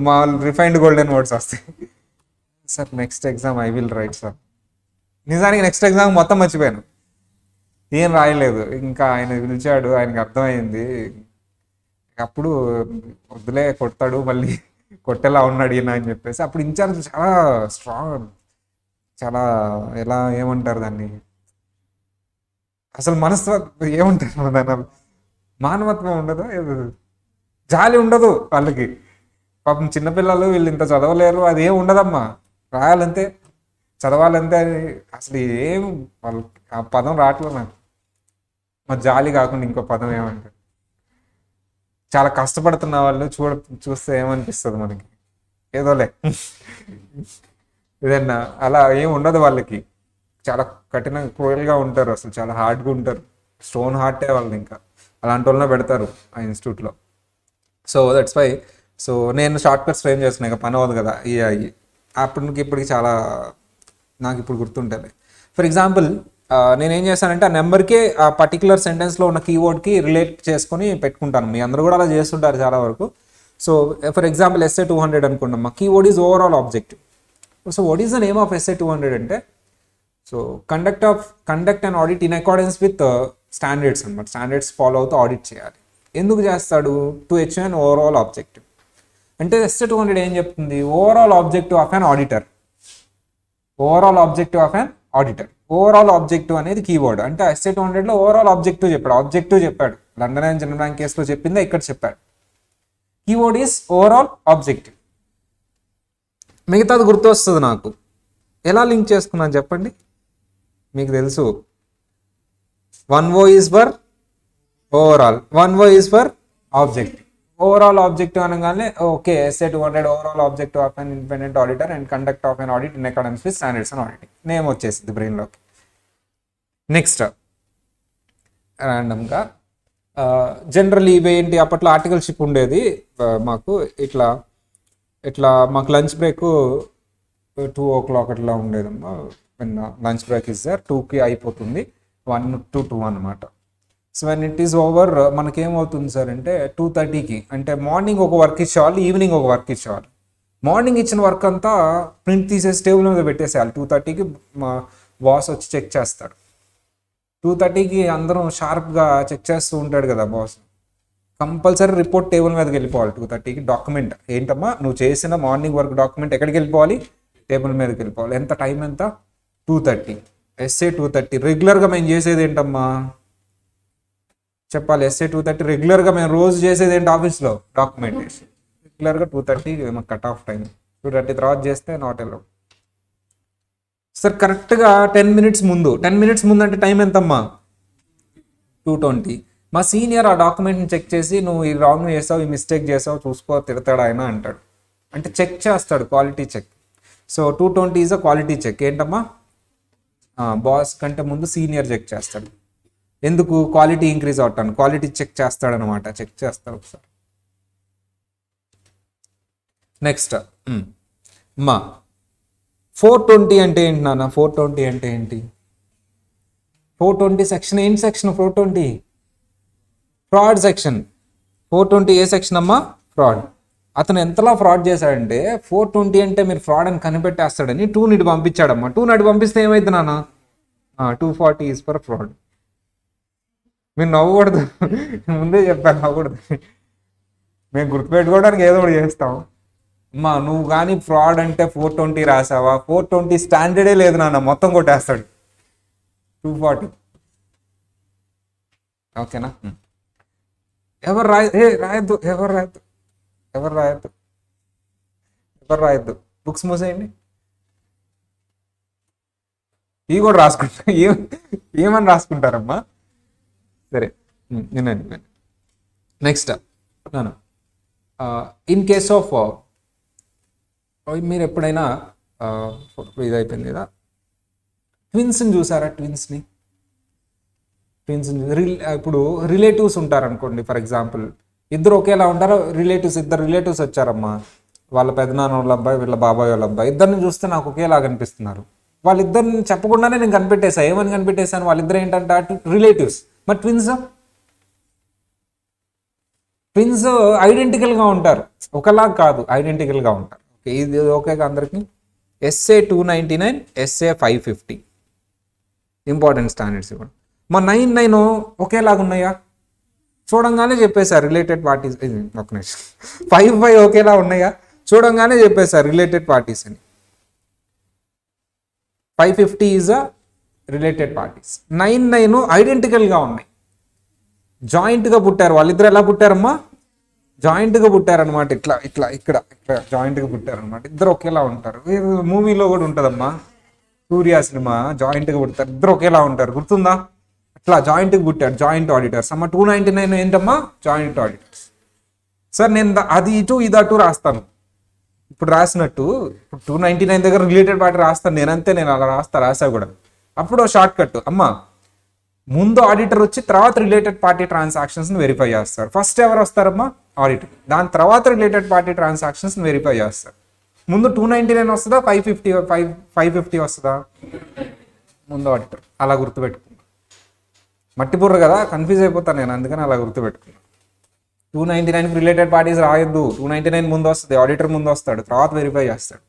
Speaker 1: మా రిఫైన్డ్ గోల్డెన్ వర్డ్స్ వస్తాయి. Sir next exam I will write sir. నిజానికి నెక్స్ట్ ఎగ్జామ్ మొత్తం మర్చిపోయాను, ఏం రాయలేదు. ఇంకా ఆయన పిలిచాడు, ఆయనకి అర్థమైంది. అప్పుడు వద్దులే, కొడతాడు మళ్ళీ, కొట్టేలా ఉన్నాడు ఈయన అని చెప్పేసి. అప్పుడు ఇన్ఛార్జ్ చాలా స్ట్రాంగ్, చాలా ఎలా ఏమంటారు దాన్ని, అసలు మనస్తత్వం ఏమంటారు దాని, మానవత్వం ఉండదు, జాలి ఉండదు వాళ్ళకి. పాపం చిన్నపిల్లలు, వీళ్ళు ఇంత చదవలేరు, అది ఏం ఉండదమ్మా, రాయాలంతే, చదవాలంతే. అసలు ఏం వాళ్ళకి ఆ పదం రావట్లేదు నాకు. మా జాలి కాకుండా ఇంకో పదం ఏమంటారు, చాలా కష్టపడుతున్న వాళ్ళు చూస్తే ఏమనిపిస్తుంది మనకి, ఏదోలే ఏదన్నా, అలా ఏం ఉండదు వాళ్ళకి. చాలా కఠినంగా, క్రూయల్గా ఉంటారు, అసలు చాలా హార్డ్గా ఉంటారు, స్టోన్ హార్టే వాళ్ళు. ఇంకా అలాంటి వాళ్ళనే పెడతారు ఆ ఇన్స్టిట్యూట్లో. So that's why. సో నేను షార్ట్ కట్స్ ఫ్రేమ్ చేస్తున్నాను, ఇక పని అవ్వదు కదా ఈ అయ్యి. ఇప్పటికి చాలా నాకు ఇప్పుడు గుర్తుంటుంది. ఫర్ ఎగ్జాంపుల్ నేనేం చేస్తానంటే ఆ నెంబర్కి ఆ పర్టికులర్ సెంటెన్స్లో ఉన్న కీవర్డ్కి రిలేట్ చేసుకొని పెట్టుకుంటాను. మీ అందరూ కూడా అలా చేస్తుంటారు చాలా వరకు. సో ఫర్ ఎగ్జాంపుల్ essay 200 అనుకున్నాం, keyword is overall objective. So what is the name of essay 200 అంటే, so conduct and audit in accordance with standards అనమాట. స్టాండర్డ్స్ ఫాలో అవుతూ ఆడిట్ చేయాలి. ఎందుకు చేస్తాడు, to achieve an overall objective. అంటే essay 200 ఏం చెప్తుంది, overall objective of an auditor. Overall objective of an auditor, overall objective అనేది కీవర్డ్. అంటే essay 200లో ఓవరాల్ ఆబ్జెక్టివ్ చెప్పాడు. లండన్ అండ్ జనరల్ బ్యాంక్ కేసులో చెప్పిందే ఇక్కడ చెప్పాడు. Keyword is overall objective. మిగతాది గుర్తొస్తుంది నాకు. ఎలా లింక్ చేసుకున్నాను చెప్పండి, మీకు తెలుసు. 1O is for overall, 1O is for objective. Overall objective అనగానే okay, essay 200 overall objective of an independent auditor and conduct of an audit in accordance with standards and auditing. Name వచ్చేసింది బ్రెయిన్లోకి. నెక్స్ట్ ర్యాండమ్గా జనరల్లీ ఇవేంటి, అప్పట్లో ఆర్టికల్షిప్ ఉండేది మాకు. ఇట్లా మాకు లంచ్ బ్రేక్ 2 o'clock అట్లా ఉండేదమ్మా. లంచ్ బ్రేక్ ఇస్ సార్ 2కి అయిపోతుంది, 1 to 2 అనమాట. So when it is over మనకేమవుతుంది సార్ అంటే 2:30కి, అంటే మార్నింగ్ ఒక వర్క్ ఇచ్చేవాళ్ళు, ఈవినింగ్ ఒక వర్క్ ఇచ్చేవాళ్ళు. మార్నింగ్ ఇచ్చిన వర్క్ అంతా ప్రింట్ తీసేసి టేబుల్ మీద పెట్టేసేయాలి. 2:30కి మా బాస్ వచ్చి చెక్ చేస్తాడు. 2:30కి అందరం షార్ప్గా చెక్ చేస్తూ ఉంటాడు కదా బాస్. కంపల్సరీ రిపోర్ట్ టేబుల్ మీదకి వెళ్ళిపోవాలి 2:30కి. డాక్యుమెంట్ ఏంటమ్మా, నువ్వు చేసిన మార్నింగ్ వర్క్ డాక్యుమెంట్ ఎక్కడికి వెళ్ళిపోవాలి, టేబుల్ మీదకి వెళ్ళిపోవాలి. ఎంత టైం ఎంత, 2:30. essay 2:30. రెగ్యులర్గా మేము చేసేది ఏంటమ్మా చెప్పాలి, essay 2:30. రెగ్యులర్గా మేము రోజు చేసేది ఏంటి ఆఫీస్లో, డాక్యుమెంటేషన్. రెగ్యులర్గా 2:30 మాకు కట్ ఆఫ్ టైం. 2:30 తర్వాత చేస్తే నాట్ అలౌడ్. సార్ కరెక్ట్గా 10 minutes ముందు, 10 minutes ముందు అంటే టైం ఎంతమ్మా, 2:20. మా సీనియర్ ఆ డాక్యుమెంట్ని చెక్ చేసి, నువ్వు ఈ రాంగ్ చేసావు, ఈ మిస్టేక్ చేసావు, చూసుకో, తిడతాడు ఆయన అంటాడు. అంటే చెక్ చేస్తాడు, quality check. So 2:20 is a quality check. ఏంటమ్మా, బాస్ కంటే ముందు సీనియర్ చెక్ చేస్తాడు. ఎందుకు, క్వాలిటీ ఇంక్రీజ్ అవుతాను, క్వాలిటీ చెక్ చేస్తాడు అనమాట. చెక్ చేస్తాడు ఒకసారి. నెక్స్ట్ 420 అంటే ఏంటి నాన్న, 420 అంటే ఏంటి, 420 సెక్షన్ ఏంటి, సెక్షన్ 420 ఫ్రాడ్ సెక్షన్. 420 ఏ సెక్షన్ అమ్మా, ఫ్రాడ్. అతను ఎంతలా ఫ్రాడ్ చేశాడంటే 420 అంటే మీరు ఫ్రాడ్ అని కనిపెట్టేస్తాడని 2 ఇటు పంపించాడమ్మా. 2 నాటి పంపిస్తే ఏమైంది నాన్న? 240 ఈజ్ ఫర్ ఫ్రాడ్. మీరు నవ్వకూడదు, ముందే చెప్పాను నవ్వకూడదు. మేము గుర్తుపెట్టుకోవడానికి ఏదో ఒకటి చేస్తాం. అమ్మా నువ్వు కానీ ఫ్రాడ్ అంటే 420 రాసావా? 420 స్టాండర్డే లేదు నాన్న, మొత్తం కొట్టేస్తాడు. 240. ఓకేనా? ఎవరు రాయద్దు, ఎవరు రాయద్దు. బుక్స్ మూసేయండి. ఇవి కూడా రాసుకుంటా. ఏమని రాసుకుంటారమ్మా? సరే వినండి. నెక్స్ట్ ఇన్ కేస్ ఆఫ్ మీరు ఎప్పుడైనా ఇది అయిపోయింది కదా, ట్విన్స్ని చూసారా? ట్విన్స్ని ఇప్పుడు రిలేటివ్స్ ఉంటారు అనుకోండి. ఫర్ ఎగ్జాంపుల్ ఇద్దరు ఒకేలా ఉంటారు. ఇద్దరు రిలేటివ్స్ వచ్చారమ్మా, వాళ్ళ పెదనాన్న వాళ్ళ అబ్బాయి, వీళ్ళ బాబాయ్ వాళ్ళ అబ్బాయి. ఇద్దరిని చూస్తే నాకు ఒకేలాగా అనిపిస్తున్నారు. వాళ్ళిద్దరిని చెప్పకుండానే నేను కనిపెట్టేశాను. ఏమని కనిపెట్టేశాను? వాళ్ళిద్దరు ఏంటంటే రిలేటివ్స్. మరి ట్విన్స్ ఐడెంటికల్గా ఉంటారు, ఒకలాగా కాదు, ఐడెంటికల్గా ఉంటారు. ఓకే, ఇది ఓకేగా అందరికి? SA 299, SA 550 ఇంపార్టెంట్ స్టాండర్డ్స్ ఇవ్వండి. మా 9 ఒకేలాగా ఉన్నాయా? చూడంగానే చెప్పేశారు రిలేటెడ్ పార్టీస్. ఒక నిమిషం. 5 ఒకేలా ఉన్నాయా? చూడంగానే చెప్పేశారు రిలేటెడ్ పార్టీస్ అని. 550 ఈజ్ అ రిలేటెడ్ పార్టీస్. 9 ఐడెంటికల్గా ఉన్నాయి, జాయింట్గా పుట్టారు. వాళ్ళిద్దరు ఎలా పుట్టారమ్మా? జాయింట్గా పుట్టారనమాట. ఇట్లా ఇట్లా ఇక్కడ ఇక్కడ జాయింట్గా పుట్టారనమాట. ఇద్దరు ఒకేలా ఉంటారు. మూవీలో కూడా ఉంటుందమ్మా, సూర్య సినిమా, జాయింట్గా పుట్టారు, ఇద్దరు ఒకేలా ఉంటారు. గుర్తుందా? అట్లా జాయింట్గా పుట్టారు, జాయింట్ ఆడిటర్స్ అమ్మ. 299 ఏంటమ్మా? Joint auditors. సార్ నేను అది ఇటు ఇది అటు రాస్తాను. ఇప్పుడు రాసినట్టు ఇప్పుడు 299 దగ్గర రిలేటెడ్ పార్టీ రాస్తాను నేనంతే. నేను అలా రాసా కూడా. అప్పుడు షార్ట్ కట్ అమ్మా, ముందు ఆడిటర్ వచ్చి తర్వాత రిలేటెడ్ పార్టీ ట్రాన్సాక్షన్స్ని వెరిఫై చేస్తారు. ఫస్ట్ ఎవరు వస్తారమ్మా? ఆడిటర్. దాని తర్వాత రిలేటెడ్ పార్టీ ట్రాన్సాక్షన్స్ని వెరిఫై చేస్తారు. ముందు 299 వస్తుందా? 550 వస్తుందా? ముందు ఆడిటర్. అలా గుర్తుపెట్టుకున్నా. మట్టి బుర్ర కదా, కన్ఫ్యూజ్ అయిపోతాను నేను, అందుకని అలా గుర్తుపెట్టుకున్నా. 299కి రిలేటెడ్ పార్టీస్ రాయొద్దు. 299 ముందు వస్తుంది, ఆడిటర్ ముందు వస్తాడు, తర్వాత వెరిఫై చేస్తాడు.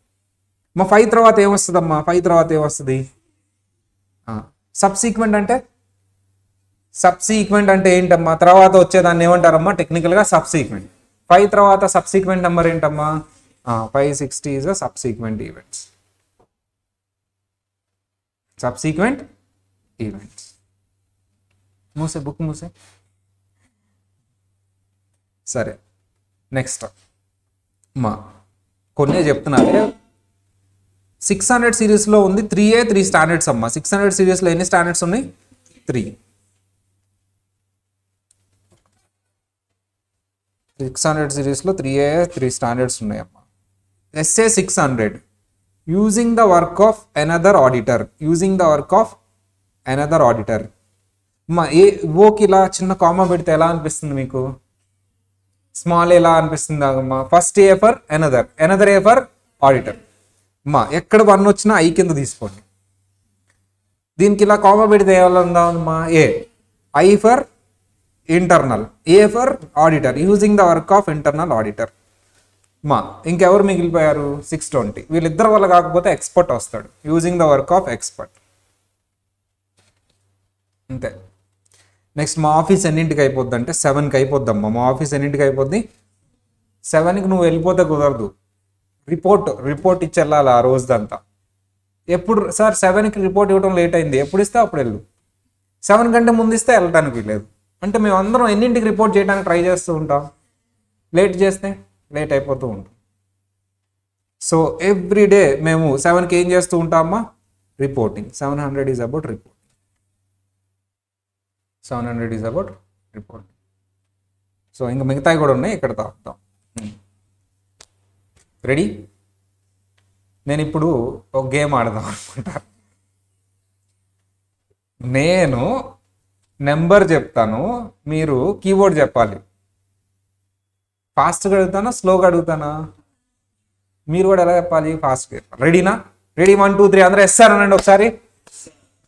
Speaker 1: మా 5 తర్వాత ఏమొస్తుందమ్మా? 5 తర్వాత ఏమొస్తుంది? సబ్సీక్వెంట్ అంటే ఏంటమ్మా? తర్వాత వచ్చేదాన్ని ఏమంటారమ్మా? టెక్నికల్గా సబ్సీక్వెంట్. 5 తర్వాత సబ్సీక్వెంట్ నెంబర్ ఏంటమ్మా? 560 is a subsequent events. Subsequent events. మూసే బుక్ మూసే. సరే నెక్స్ట్ మా కొన్ని చెప్తున్నారే. 600 సిరీస్లో ఉంది 3A 3 స్టాండర్డ్స్ అమ్మా. 600 సిరీస్లో ఎన్ని స్టాండర్డ్స్ ఉన్నాయి? 3. 600 సిరీస్లో 3A 3 స్టాండర్డ్స్ ఉన్నాయమ్మా. SA 600 using the work of another auditor. అమ్మా ఓకి ఇలా చిన్న కామా పెడితే ఎలా అనిపిస్తుంది మీకు? స్మాల్ ఎలా అనిపిస్తుంది అమ్మా? First A for another A for auditor. అమ్మా ఎక్కడ 1 వచ్చినా I కింద తీసుకోండి. దీనికి ఇలా కామా పెడితే ఏమైనా ఉందామమ్మా? I for internal, A for auditor using the work of internal auditor. మా ఇంకెవరు మిగిలిపోయారు? 620. వీళ్ళిద్దరు వల్ల కాకపోతే ఎక్స్పర్ట్ వస్తాడు, using the work of expert. అంతే. నెక్స్ట్ మా ఆఫీస్ ఎన్నింటికి అయిపోద్ది అంటే 7కి అయిపోద్దమ్మా. మా ఆఫీస్ ఎన్నింటికి అయిపోద్ది? 7కి నువ్వు వెళ్ళిపోతే కుదరదు. రిపోర్ట్ ఇచ్చి వెళ్ళాలి ఆ రోజుదంతా. ఎప్పుడు సార్ 7కి రిపోర్ట్ ఇవ్వడం లేట్ అయింది, ఎప్పుడు ఇస్తే అప్పుడు వెళ్ళు. 7 కంటే ముందు ఇస్తే వెళ్ళటానికి లేదు. అంటే మేము అందరం ఎన్నింటికి రిపోర్ట్ చేయడానికి ట్రై చేస్తూ ఉంటాం, లేట్ చేస్తే లేట్ అయిపోతూ ఉంటాం. సో ఎవ్రీ డే మేము 7కి ఏం చేస్తూ ఉంటామా? Reporting. 700 is about reporting. 700 is about reporting. So ఇంకా మిగతాయి కూడా ఉన్నాయి, ఇక్కడ తాపుతాం. రెడీ? నేను ఇప్పుడు ఒక గేమ్ ఆడదాం అనుకుంటా. నేను నెంబర్ చెప్తాను, మీరు కీబోర్డ్ చెప్పాలి. ఫాస్ట్గా అడుగుతానా స్లోగా అడుగుతానా? మీరు కూడా ఎలా చెప్పాలి? ఫాస్ట్గా. రెడీనా? రెడీ 1 2 3 అందరూ ఎస్ఆర్ అనండి ఒకసారి.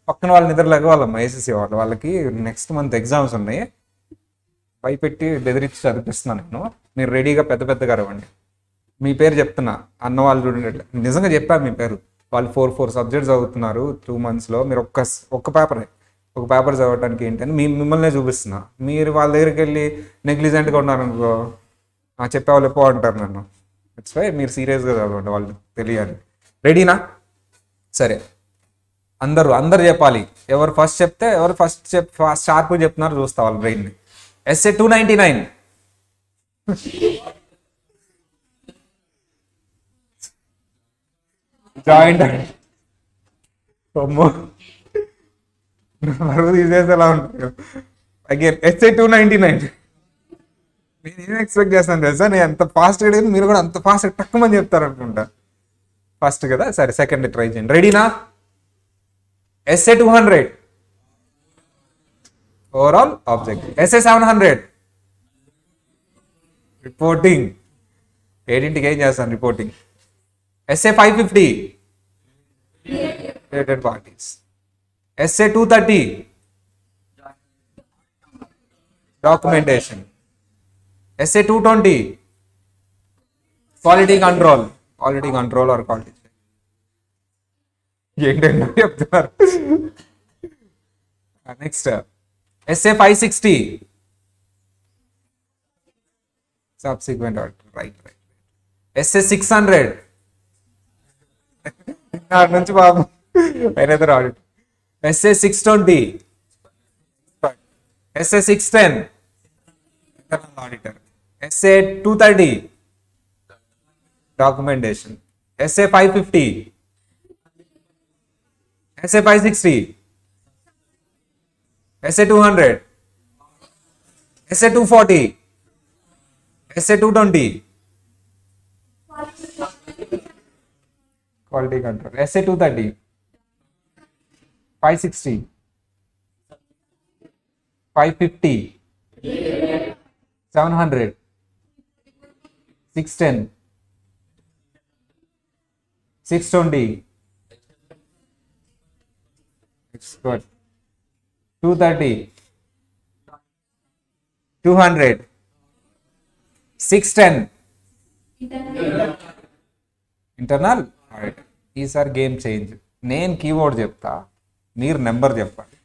Speaker 1: పక్కన వాళ్ళ నిద్ర లెగవాలమ్మా, ఏసీసీ వాళ్ళకి నెక్స్ట్ మంత్ ఎగ్జామ్స్ ఉన్నాయి. భయపెట్టి బెదిరించి చదివిస్తున్నాను నేను. మీరు రెడీగా పెద్ద పెద్దగా అరవండి. మీ పేరు చెప్తున్నా, అన్న వాళ్ళు చూడండి, నిజంగా చెప్పా మీ పేరు. వాళ్ళు 4 సబ్జెక్ట్స్ చదువుతున్నారు 2 monthsలో. మీరు ఒక్క పేపర్ చదవడానికి ఏంటని మిమ్మల్నే చూపిస్తున్నా. మీరు వాళ్ళ దగ్గరికి వెళ్ళి నెగ్లిజెంట్గా ఉన్నారనుకో, చెప్పేవాళ్ళు ఎప్పో అంటారు నన్ను. ఇట్స్ వై మీరు సీరియస్గా చదవండి, వాళ్ళు తెలియాలి. రెడీనా? సరే, అందరు చెప్పాలి. ఎవరు ఫస్ట్ చెప్తే ఫస్ట్ షార్ప్ చెప్తున్నారు చూస్తా వాళ్ళ బ్రెయిన్ని. essay 299. జాయింట్ మరుగు తీసేసేలా ఉంటుంది. Again essay 299. నేను ఏం ఎక్స్పెక్ట్ చేస్తాను తెలుసా, నేను ఎంత ఫాస్ట్ అడిగాను మీరు కూడా అంత ఫాస్ట్ టక్కుమని చెప్తారు అనుకుంటా. ఫస్ట్ కదా, సరే సెకండ్ ట్రై చేయండి. రెడీనా? essay 200 overall objective. essay 700 reporting. 8ంటికి ఏం చేస్తాను reporting. essay 550 related parties. essay 230 documentation. essay 220 quality control or quality. ఏంటంటే చెప్తున్నారు. Next essay 560 subsequent order. Right. essay 600 నుంచి బాబు వేరేదో audit. essay 620 essay 610 internal auditor. essay 230 documentation. essay 550 essay 560 essay 200 essay 240 essay 220 quality control. essay 230 560 550 700 610 620 good 230 200 610 internal audit. ఈసారి గేమ్ చేంజ్. నేను కీవర్డ్ చెప్తా, మీరు నెంబర్ చెప్పండి.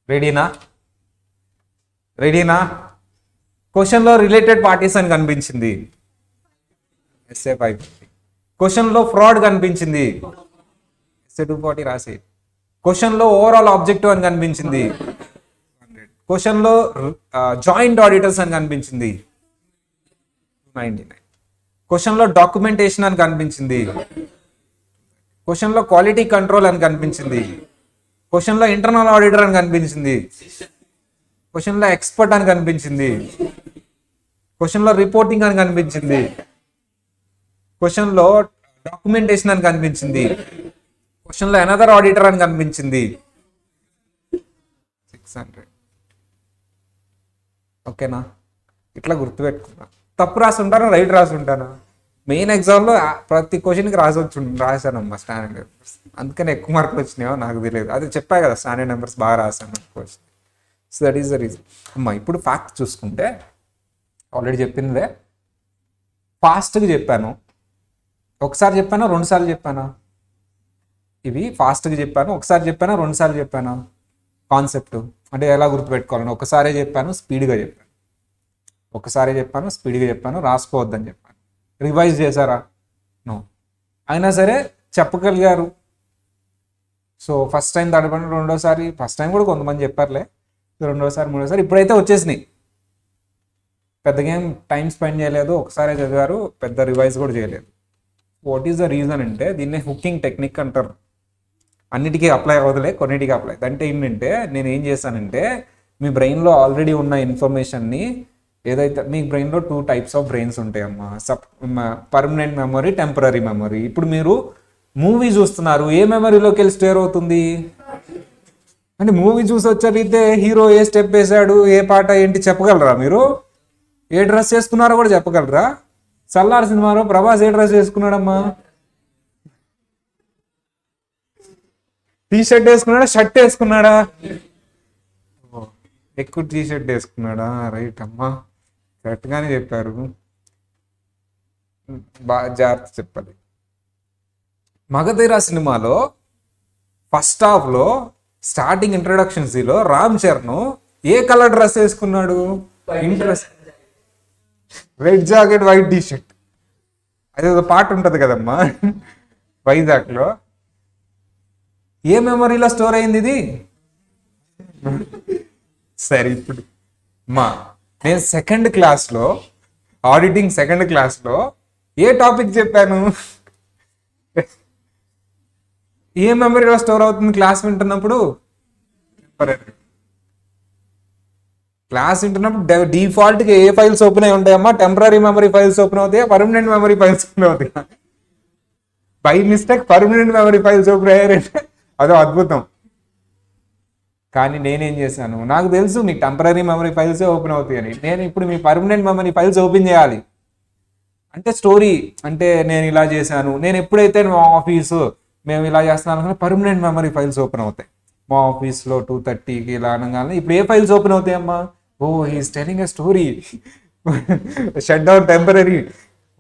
Speaker 1: రెడీనా? క్వశ్చన్లో రిలేటెడ్ పార్టీస్ అని కనిపించింది. essay 550. క్వశ్చన్లో ఫ్రాడ్ కనిపించింది. essay 240 రాసి. క్వశ్చన్లో ఓవరాల్ ఆబ్జెక్టివ్ అని కనిపించింది. క్వశ్చన్లో జాయింట్ ఆడిటర్స్ అని కనిపించింది. 99. క్వశ్చన్లో డాక్యుమెంటేషన్ అని కనిపించింది. క్వశ్చన్లో క్వాలిటీ కంట్రోల్ అని కనిపించింది. క్వశ్చన్లో ఇంటర్నల్ ఆడిటర్ అని కనిపించింది. క్వశ్చన్లో ఎక్స్పర్ట్ అని కనిపించింది. క్వశ్చన్లో రిపోర్టింగ్ అని కనిపించింది. క్వశ్చన్లో డాక్యుమెంటేషన్ అని కనిపించింది. క్వశ్చన్లో అనదర్ ఆడిటర్ అని కనిపించింది. 600. ఓకేనా? ఇట్లా గుర్తుపెట్టుకున్నా. తప్పు రాసి ఉంటానా, రైట్ రాసి ఉంటానా? మెయిన్ ఎగ్జామ్లో ప్రతి క్వశ్చన్కి రాశానమ్మా స్టాండర్డ్ నెంబర్స్. అందుకని ఎక్కువ మార్కులు వచ్చినాయో నాకు తెలియదు. అది చెప్పా కదా, స్టాండర్డ్ నెంబర్స్ బాగా రాశాను question. So that is the reason. అమ్మా ఇప్పుడు ఫ్యాక్ట్ చూసుకుంటే ఆల్రెడీ చెప్పిందే. ఫాస్ట్గా చెప్పాను. ఒకసారి చెప్పానా, 2 సార్లు చెప్పానా? ఇవి ఫాస్ట్గా చెప్పాను, ఒకసారి చెప్పానా, 2 సార్లు చెప్పానా? కాన్సెప్ట్ అంటే ఎలా గుర్తుపెట్టుకోవాలని ఒకసారే చెప్పాను, స్పీడ్గా చెప్పాను. ఒకసారి చెప్పాను, స్పీడ్గా చెప్పాను, రాసుకోవద్దని చెప్పాను. రివైజ్ చేశారా? నో. అయినా సరే చెప్పగలిగారు. సో ఫస్ట్ టైం తడపండి, రెండోసారి ఫస్ట్ టైం కూడా కొంతమంది చెప్పారులే, రెండోసారి మూడోసారి ఇప్పుడైతే వచ్చేసినాయి. పెద్దగా ఏం టైం స్పెండ్ చేయలేదు, ఒకసారి చదివారు, పెద్ద రివైజ్ కూడా చేయలేదు. వాట్ ఈస్ ద రీజన్ అంటే దీన్నే హుకింగ్ టెక్నిక్ అంటారు. అన్నిటికీ అప్లై అవ్వదులే, కొన్నిటికి అప్లై. అంటే ఏంటంటే నేను ఏం చేశానంటే మీ బ్రెయిన్లో ఆల్రెడీ ఉన్న ఇన్ఫర్మేషన్ని ఏదైతే మీ బ్రెయిన్లో 2 types ఆఫ్ బ్రెయిన్స్ ఉంటాయమ్మా, పర్మనెంట్ మెమరీ, టెంపరీ మెమరీ. ఇప్పుడు మీరు మూవీ చూస్తున్నారు, ఏ మెమరీలోకి వెళ్ళి స్టోర్ అవుతుంది అంటే మూవీ చూసి వచ్చరిగితే హీరో ఏ స్టెప్ వేసాడు, ఏ పాట ఏంటి చెప్పగలరా మీరు? ఏ డ్రెస్ వేసుకున్నారో కూడా చెప్పగలరా? సల్లార్ సినిమాలో ప్రభాస్ ఏ డ్రెస్ వేసుకున్నాడమ్మా? టీ షర్ట్ వేసుకున్నాడా, షర్ట్ వేసుకున్నాడా? ఎక్కువ టీ షర్ట్ వేసుకున్నాడా? రైట్ అమ్మా. కరెక్ట్గానే చెప్పారు, బాగా జాగ్రత్త చెప్పాలి. మగధీర సినిమాలో ఫస్ట్ హాఫ్లో స్టార్టింగ్ ఇంట్రడక్షన్ సీలో రామ్ చరణ్ ఏ కలర్ డ్రెస్ వేసుకున్నాడు? Interest red jacket white T shirt. అదేదో పాట ఉంటుంది కదమ్మా వైజాగ్లో. ఏ మెమరీలో స్టోర్ అయింది ఇది? సరే ఇప్పుడు నేను సెకండ్ క్లాస్లో ఆడిటింగ్ సెకండ్ క్లాస్లో ఏ టాపిక్ చెప్పాను? ఏ మెమరీలో స్టోర్ అవుతుంది క్లాస్ వింటున్నప్పుడు? క్లాస్ వింటున్నప్పుడు డిఫాల్ట్గా ఏ ఫైల్స్ ఓపెన్ అయి ఉంటాయమ్మా? టెంపరీ మెమరీ ఫైల్స్ ఓపెన్ అవుతాయా, పర్మనెంట్ మెమరీ ఫైల్స్ ఓపెన్ అవుతాయా? By mistake permanent memory files open అయ్యారంటే అదో అద్భుతం. కానీ నేనేం చేశాను, నాకు తెలుసు మీ టెంపరీ మెమరీ ఫైల్సే ఓపెన్ అవుతాయని. నేను ఇప్పుడు మీ పర్మనెంట్ మెమరీ ఫైల్స్ ఓపెన్ చేయాలి. అంటే స్టోరీ అంటే నేను ఇలా చేశాను, నేను ఎప్పుడైతే మా ఆఫీసు మేము ఇలా చేస్తున్నాను అనుకున్నా పర్మనెంట్ మెమరీ ఫైల్స్ ఓపెన్ అవుతాయి. మా ఆఫీస్లో 2:30కి ఇలా అనగానే ఇప్పుడు ఏ ఫైల్స్ ఓపెన్ అవుతాయమ్మా? Oh he's telling a story, shut down temporary,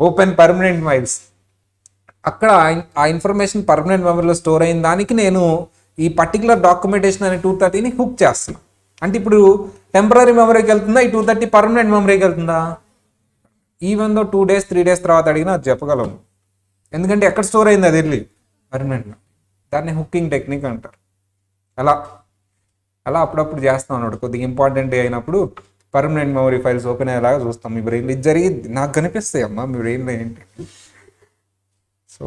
Speaker 1: open permanent files. అక్కడ ఆ ఇన్ఫర్మేషన్ పర్మనెంట్ మెమరీలో స్టోర్ అయిన దానికి నేను ఈ పర్టికులర్ డాక్యుమెంటేషన్ అనే 230ని హుక్ చేస్తున్నాను. అంటే ఇప్పుడు టెంపరీ మెమరీకి వెళ్తుందా, ఈ 230 పర్మనెంట్ మెమరీకి వెళ్తుందా? ఈవెన్ దో 2 days 3 days తర్వాత అడిగినా అది చెప్పగలను, ఎందుకంటే ఎక్కడ స్టోర్ అయింది అది వెళ్ళి పర్మనెంట్. దాన్ని హుక్కింగ్ టెక్నిక్ అంటారు. అలా అలా అప్పుడప్పుడు చేస్తాం అన్నాడు. కొద్దిగా ఇంపార్టెంట్ అయినప్పుడు పర్మనెంట్ మెమరీ ఫైల్స్ ఓపెన్ అయ్యేలాగా చూస్తాం. మీ బ్రెయిన్లో ఇది జరిగింది నాకు కనిపిస్తాయి అమ్మా, మీ బ్రెయిన్లో ఏంటి. సో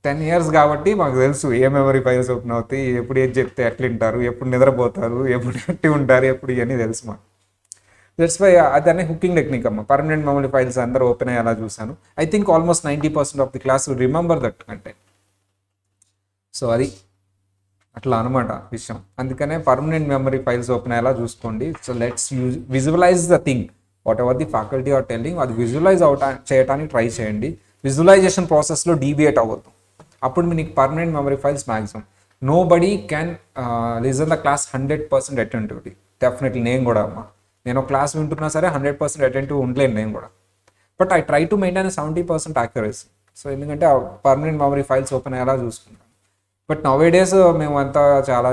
Speaker 1: 10 years కాబట్టి మాకు తెలుసు ఏ మెమరీ ఫైల్స్ ఓపెన్ అవుతాయి, ఎప్పుడు ఏది చెప్తే ఎట్లా వింటారు, ఎప్పుడు నిద్రపోతారు, ఎప్పుడు యాక్టివ్ ఉంటారు, ఎప్పుడు ఇవన్నీ తెలుసు మాకు. దట్స్ వై అదనే హుకింగ్ టెక్నిక్ అమ్మ. పర్మనెంట్ మెమరీ ఫైల్స్ అందరూ ఓపెన్ అయ్యేలా చూశాను. I think almost 90% of the class will remember that content. So అది అట్లా అనమాట విషయం. అందుకనే పర్మనెంట్ మెమరీ ఫైల్స్ ఓపెన్ అయ్యేలా చూసుకోండి. So let's visualise the thing whatever the faculty are telling, అది విజువలైజ్ చేయడానికి ట్రై చేయండి. విజువలైజేషన్ ప్రాసెస్లో డీవియేట్ అవ్వద్దు. అప్పుడు మీకు permanent memory files maximum. Nobody can listen the class 100% attentivity. Definitely నేను కూడా అమ్మా, నేను క్లాస్ వింటున్నా సరే 100% అటెంటివ్ ఉండలేను నేను కూడా. But I try to maintain 70% accuracy. So ఎందుకంటే ఆ పర్మనెంట్ మెమరీ ఫైల్స్ ఓపెన్ అయ్యేలా చూసుకుంటాను. బట్ నౌ డేస్ మేమంతా చాలా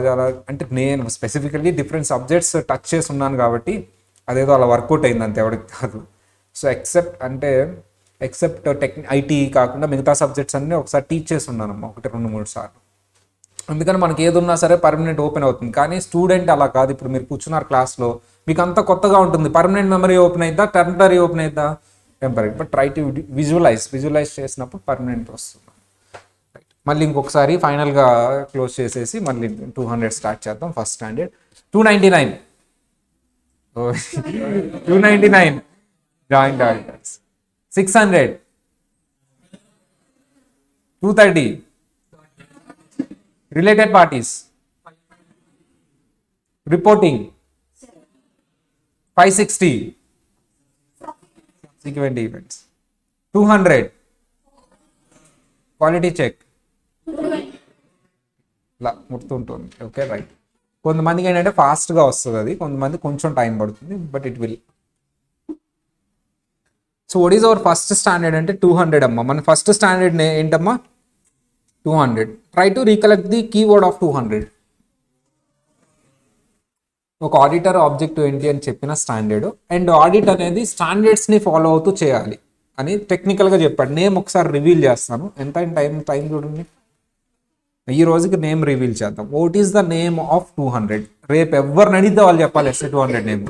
Speaker 1: అంటే నేను స్పెసిఫికల్లీ డిఫరెంట్ సబ్జెక్ట్స్ టచ్ చేసి ఉన్నాను కాబట్టి అదేదో అలా వర్కౌట్ అయింది అంతే, ఎవరికి కాదు. సో ఎక్సెప్ట్ ఐటీ కాకుండా మిగతా సబ్జెక్ట్స్ అన్నీ ఒకసారి టీచ్ చేసి ఉన్నానమ్మా, 1-2-3 సార్లు. అందుకని మనకి ఏది ఉన్నా సరే పర్మనెంట్ ఓపెన్ అవుతుంది. కానీ స్టూడెంట్ అలా కాదు. ఇప్పుడు మీరు కూర్చున్నారు క్లాస్లో, మీకు అంతా కొత్తగా ఉంటుంది. పర్మనెంట్ మెమరీ ఓపెన్ అవుతుందా, టెంపరీ ఓపెన్ అవుతుందా? Temporary. But try to visualise చేసినప్పుడు పర్మనెంట్ వస్తుంది. మళ్ళీ ఇంకొకసారి ఫైనల్గా క్లోజ్ చేసేసి మళ్ళీ 200 స్టార్ట్ చేద్దాం. First standard 299 299 joint auditors, 600 230 related parties, reporting 560 subsequent events, 200 quality check. ఇలా గుర్తుంటుంది. Okay right. కొంతమందికి ఏంటంటే ఫాస్ట్గా వస్తుంది అది, కొంతమంది కొంచెం టైం పడుతుంది. But it will. So what is our first standard అంటే 200 అమ్మా. మన ఫస్ట్ స్టాండర్డ్ ఏంటమ్మా? 200. Try to recollect the keyword of 200. ఒక ఆడిటర్ ఆబ్జెక్టివ్ ఏంటి అని చెప్పిన స్టాండర్డ్, అండ్ ఆడిట్ అనేది స్టాండర్డ్స్ని ఫాలో అవుతూ చేయాలి అని టెక్నికల్గా చెప్పాడు. నేమ్ ఒకసారి రివీల్ చేస్తాను. ఎంత టైం చూడండి. ఈ రోజుకి నేమ్ రివీల్ చేద్దాం. What is the name of 200? రేపు ఎవరిని అడిగితే వాళ్ళు చెప్పాలి SA 200 name.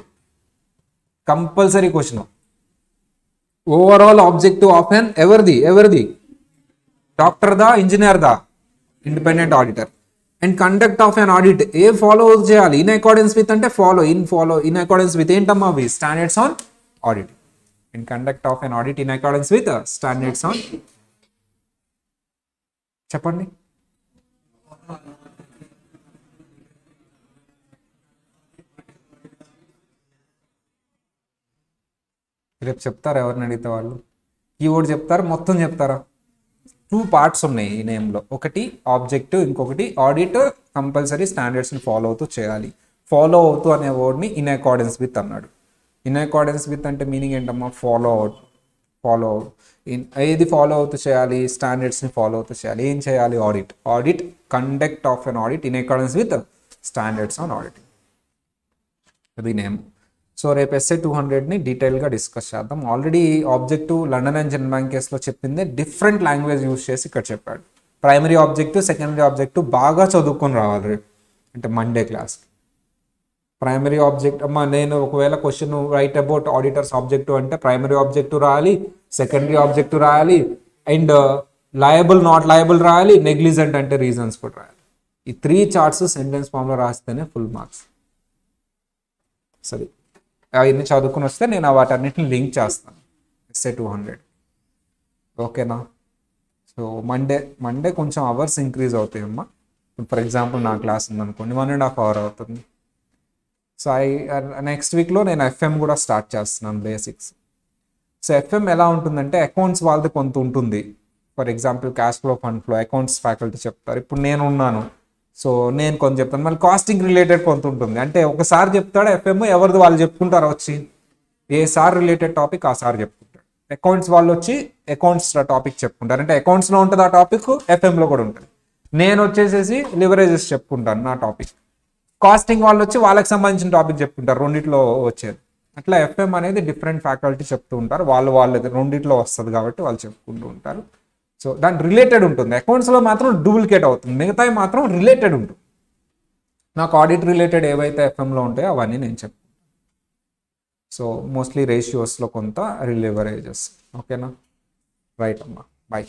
Speaker 1: Compulsory question. Overall objective of an ఎవరిది? డాక్టర్ దా, ఇంజనీర్ దా? Independent auditor. And conduct of an audit ఏ ఫాలో చేయాలి? ఇన్ అకార్డెన్స్ విత్ అంటే ఇన్ అకార్డెన్స్ విత్ ఏంటమ్మా అవి? Standards on audit. And conduct of an audit in accordance with standards on. చెప్పండి. రేపు చెప్తారా ఎవరిని అడిగితే వాళ్ళు? కీవర్డ్ చెప్తారా, మొత్తం చెప్తారా? 2 parts ఉన్నాయి ఈ నేమ్లో. ఒకటి ఆబ్జెక్టివ్, ఇంకొకటి ఆడిట్. కంపల్సరీ స్టాండర్డ్స్ని ఫాలో అవుతూ చేయాలి. ఫాలో అవుతూ అనే వర్డ్ని ఇన్ అకార్డెన్స్ విత్ అన్నాడు. ఇన్ అకార్డెన్స్ విత్ అంటే మీనింగ్ ఏంటమ్మా? ఫాలో ఏది ఫాలో అవుతూ చేయాలి? స్టాండర్డ్స్ని ఫాలో అవుతూ చేయాలి. ఏం చేయాలి? Audit conduct of an audit in accordance with standards on auditing, అది నేమ్. సో రేపు ఎస్ఏ 200ని డీటెయిల్గా డిస్కస్ చేద్దాం. Already objective London and Jan bank కేసులో చెప్పిందే డిఫరెంట్ లాంగ్వేజ్ యూజ్ చేసి ఇక్కడ చెప్పాడు. ప్రైమరీ ఆబ్జెక్టివ్, సెకండరీ ఆబ్జెక్టివ్ బాగా చదువుకొని రావాలి రేపు, అంటే మండే క్లాస్కి. ప్రైమరీ ఆబ్జెక్ట్ అమ్మా, నేను ఒకవేళ question write about auditors objective అంటే ప్రైమరీ ఆబ్జెక్టివ్ రాయాలి, సెకండరీ ఆబ్జెక్టివ్ రాయాలి, అండ్ లయబుల్ నాట్ లయబుల్ రాయాలి, నెగ్లిజెంట్ అంటే రీజన్స్ కూడా రాయాలి. ఈ 3 చార్ట్స్ సెంటెన్స్ ఫామ్లో రాస్తేనే ఫుల్ మార్క్స్. సరే, అవన్నీ చదువుకుని వస్తే నేను వాటన్నిటిని లింక్ చేస్తాను ఎస్ఏ 200. ఓకేనా? సో మండే కొంచెం అవర్స్ ఇంక్రీజ్ అవుతాయి అమ్మా. ఫర్ ఎగ్జాంపుల్ నా క్లాస్ ఉందనుకోండి 1.5 hours అవుతుంది. సో నెక్స్ట్ వీక్లో నేను ఎఫ్ఎం కూడా స్టార్ట్ చేస్తున్నాను, బేసిక్స్. సో ఎఫ్ఎం ఎలా ఉంటుందంటే అకౌంట్స్ వాళ్ళది కొంత ఉంటుంది. For example cash flow, fund flow accounts faculty చెప్తారు. ఇప్పుడు నేను ఉన్నాను, సో నేను కొంత చెప్తాను. మళ్ళీ కాస్టింగ్ రిలేటెడ్ కొంత ఉంటుంది. అంటే ఒకసారి చెప్తాడు ఎఫ్ఎం, ఎవరిది వాళ్ళు చెప్పుకుంటారు వచ్చి, ఏ సార్ రిలేటెడ్ టాపిక్ ఆ సార్ చెప్పుకుంటాడు. అకౌంట్స్ వాళ్ళు వచ్చి అకౌంట్స్ టాపిక్ చెప్పుకుంటారు. అంటే అకౌంట్స్లో ఉంటుంది ఆ టాపిక్, ఎఫ్ఎంలో కూడా ఉంటుంది. నేను వచ్చేసేసి లివరేజెస్ చెప్పుకుంటాను నా టాపిక్. కాస్టింగ్ వాళ్ళు వచ్చి వాళ్ళకి సంబంధించిన టాపిక్ చెప్పుకుంటారు, రెండిట్లో వచ్చేది. అట్లా ఎఫ్ఎం అనేది డిఫరెంట్ ఫ్యాకల్టీ చెప్తూ ఉంటారు. వాళ్ళది రెండిట్లో వస్తుంది కాబట్టి వాళ్ళు చెప్పుకుంటూ ఉంటారు. సో దాని రిలేటెడ్ ఉంటుంది. అకౌంట్స్లో మాత్రం డూప్లికేట్ అవుతుంది, మిగతాయి మాత్రం రిలేటెడ్ ఉంటుంది. నాకు ఆడిట్ రిలేటెడ్ ఏవైతే ఎఫ్ఎంలో ఉంటాయో అవన్నీ నేను చెప్తాను. సో మోస్ట్లీ రేషియోస్లో కొంత లివరేజెస్. ఓకేనా? రైట్ అమ్మా, బాయ్.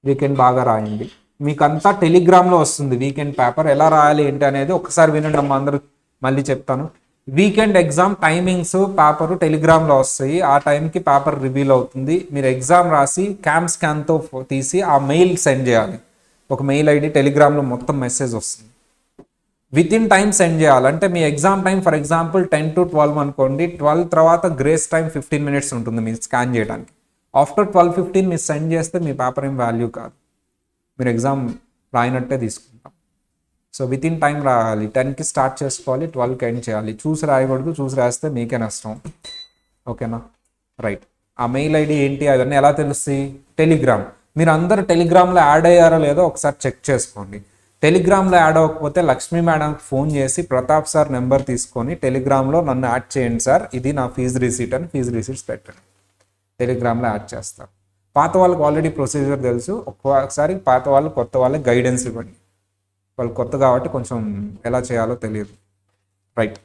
Speaker 1: వీకెండ్ బాగా రాయండి. మీకంతా టెలిగ్రామ్లో వస్తుంది వీకెండ్ పేపర్. ఎలా రాయాలి ఏంటి అనేది ఒకసారి వినండి అమ్మా, అందరూ మళ్ళీ చెప్తాను. వీకెండ్ ఎగ్జామ్ టైమింగ్స్ పేపరు టెలిగ్రామ్లో వస్తాయి. ఆ టైంకి పేపర్ రివీల్ అవుతుంది. మీరు ఎగ్జామ్ రాసి స్కాన్తో తీసి ఆ మెయిల్ సెండ్ చేయాలి. ఒక మెయిల్ ఐడి టెలిగ్రామ్లో మొత్తం మెసేజ్ వస్తుంది. విత్ ఇన్ టైం సెండ్ చేయాలి. అంటే మీ exam time for example 10 to 12 అనుకోండి. 12 తర్వాత గ్రేస్ టైం 15 minutes ఉంటుంది మీరు స్కాన్ చేయడానికి. ఆఫ్టర్ 12:15 మీరు సెండ్ చేస్తే మీ పేపర్ ఏం వాల్యూ కాదు, మీరు ఎగ్జామ్ రాయినట్టే తీసుకుంటాం. సో విత్ ఇన్ టైం రాయాలి. 10కి స్టార్ట్ చేసుకోవాలి, 12కి ఎండ్ చేయాలి. చూసి రాయకూడదు, చూసి రాస్తే మీకే నష్టం. ఓకేనా? రైట్. ఆ మెయిల్ ఐడి ఏంటి అవన్నీ ఎలా తెలుస్తాయి? టెలిగ్రామ్. మీరు అందరూ టెలిగ్రామ్లో యాడ్ అయ్యారో లేదో ఒకసారి చెక్ చేసుకోండి. టెలిగ్రామ్లో యాడ్ అవ్వకపోతే లక్ష్మీ మేడంకి ఫోన్ చేసి ప్రతాప్ సార్ నెంబర్ తీసుకొని టెలిగ్రామ్లో నన్ను యాడ్ చేయండి సార్, ఇది నా ఫీజు రిసీట్ అని ఫీజు రిసీట్స్ పెట్టండి. టెలిగ్రామ్లో యాడ్ చేస్తారు. పాత వాళ్ళకి ఆల్రెడీ ప్రొసీజర్ తెలుసు. ఒక్కొక్కసారి పాత వాళ్ళు కొత్త వాళ్ళకి గైడెన్స్ ఇవ్వండి. వాళ్ళు కొత్త కాబట్టి కొంచెం ఎలా చేయాలో తెలియదు. Right,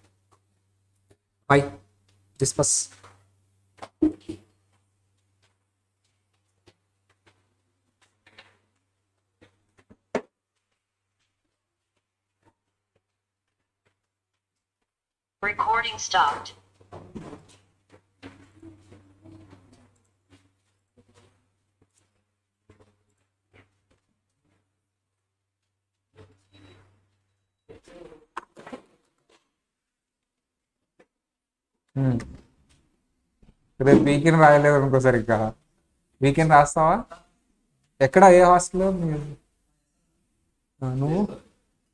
Speaker 1: bye, disperse.
Speaker 2: Recording stopped.
Speaker 1: రేపు వీకెండ్ రాయలేదు అనుకో సరిగ్గా. వీకెండ్ రాస్తావా? ఎక్కడ, ఏ హాస్టల్లో నువ్వు?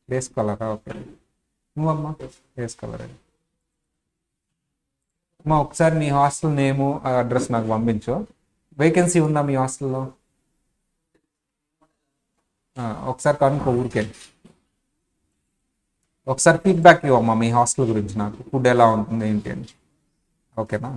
Speaker 1: డేస్ కలరా? ఓకే. నువ్వమ్మా డేస్ కలర్. అమ్మా ఒకసారి నీ హాస్టల్ నేము అడ్రస్ నాకు పంపించు. వేకెన్సీ ఉందా మీ హాస్టల్లో? ఒకసారి కనుక్కో ఊరికే. ఒకసారి ఫీడ్బ్యాక్ ఇవ్వమ్మా మీ హాస్టల్ గురించి నాకు, ఫుడ్ ఎలా ఉంటుంది ఏంటి అని. ఓకేనా?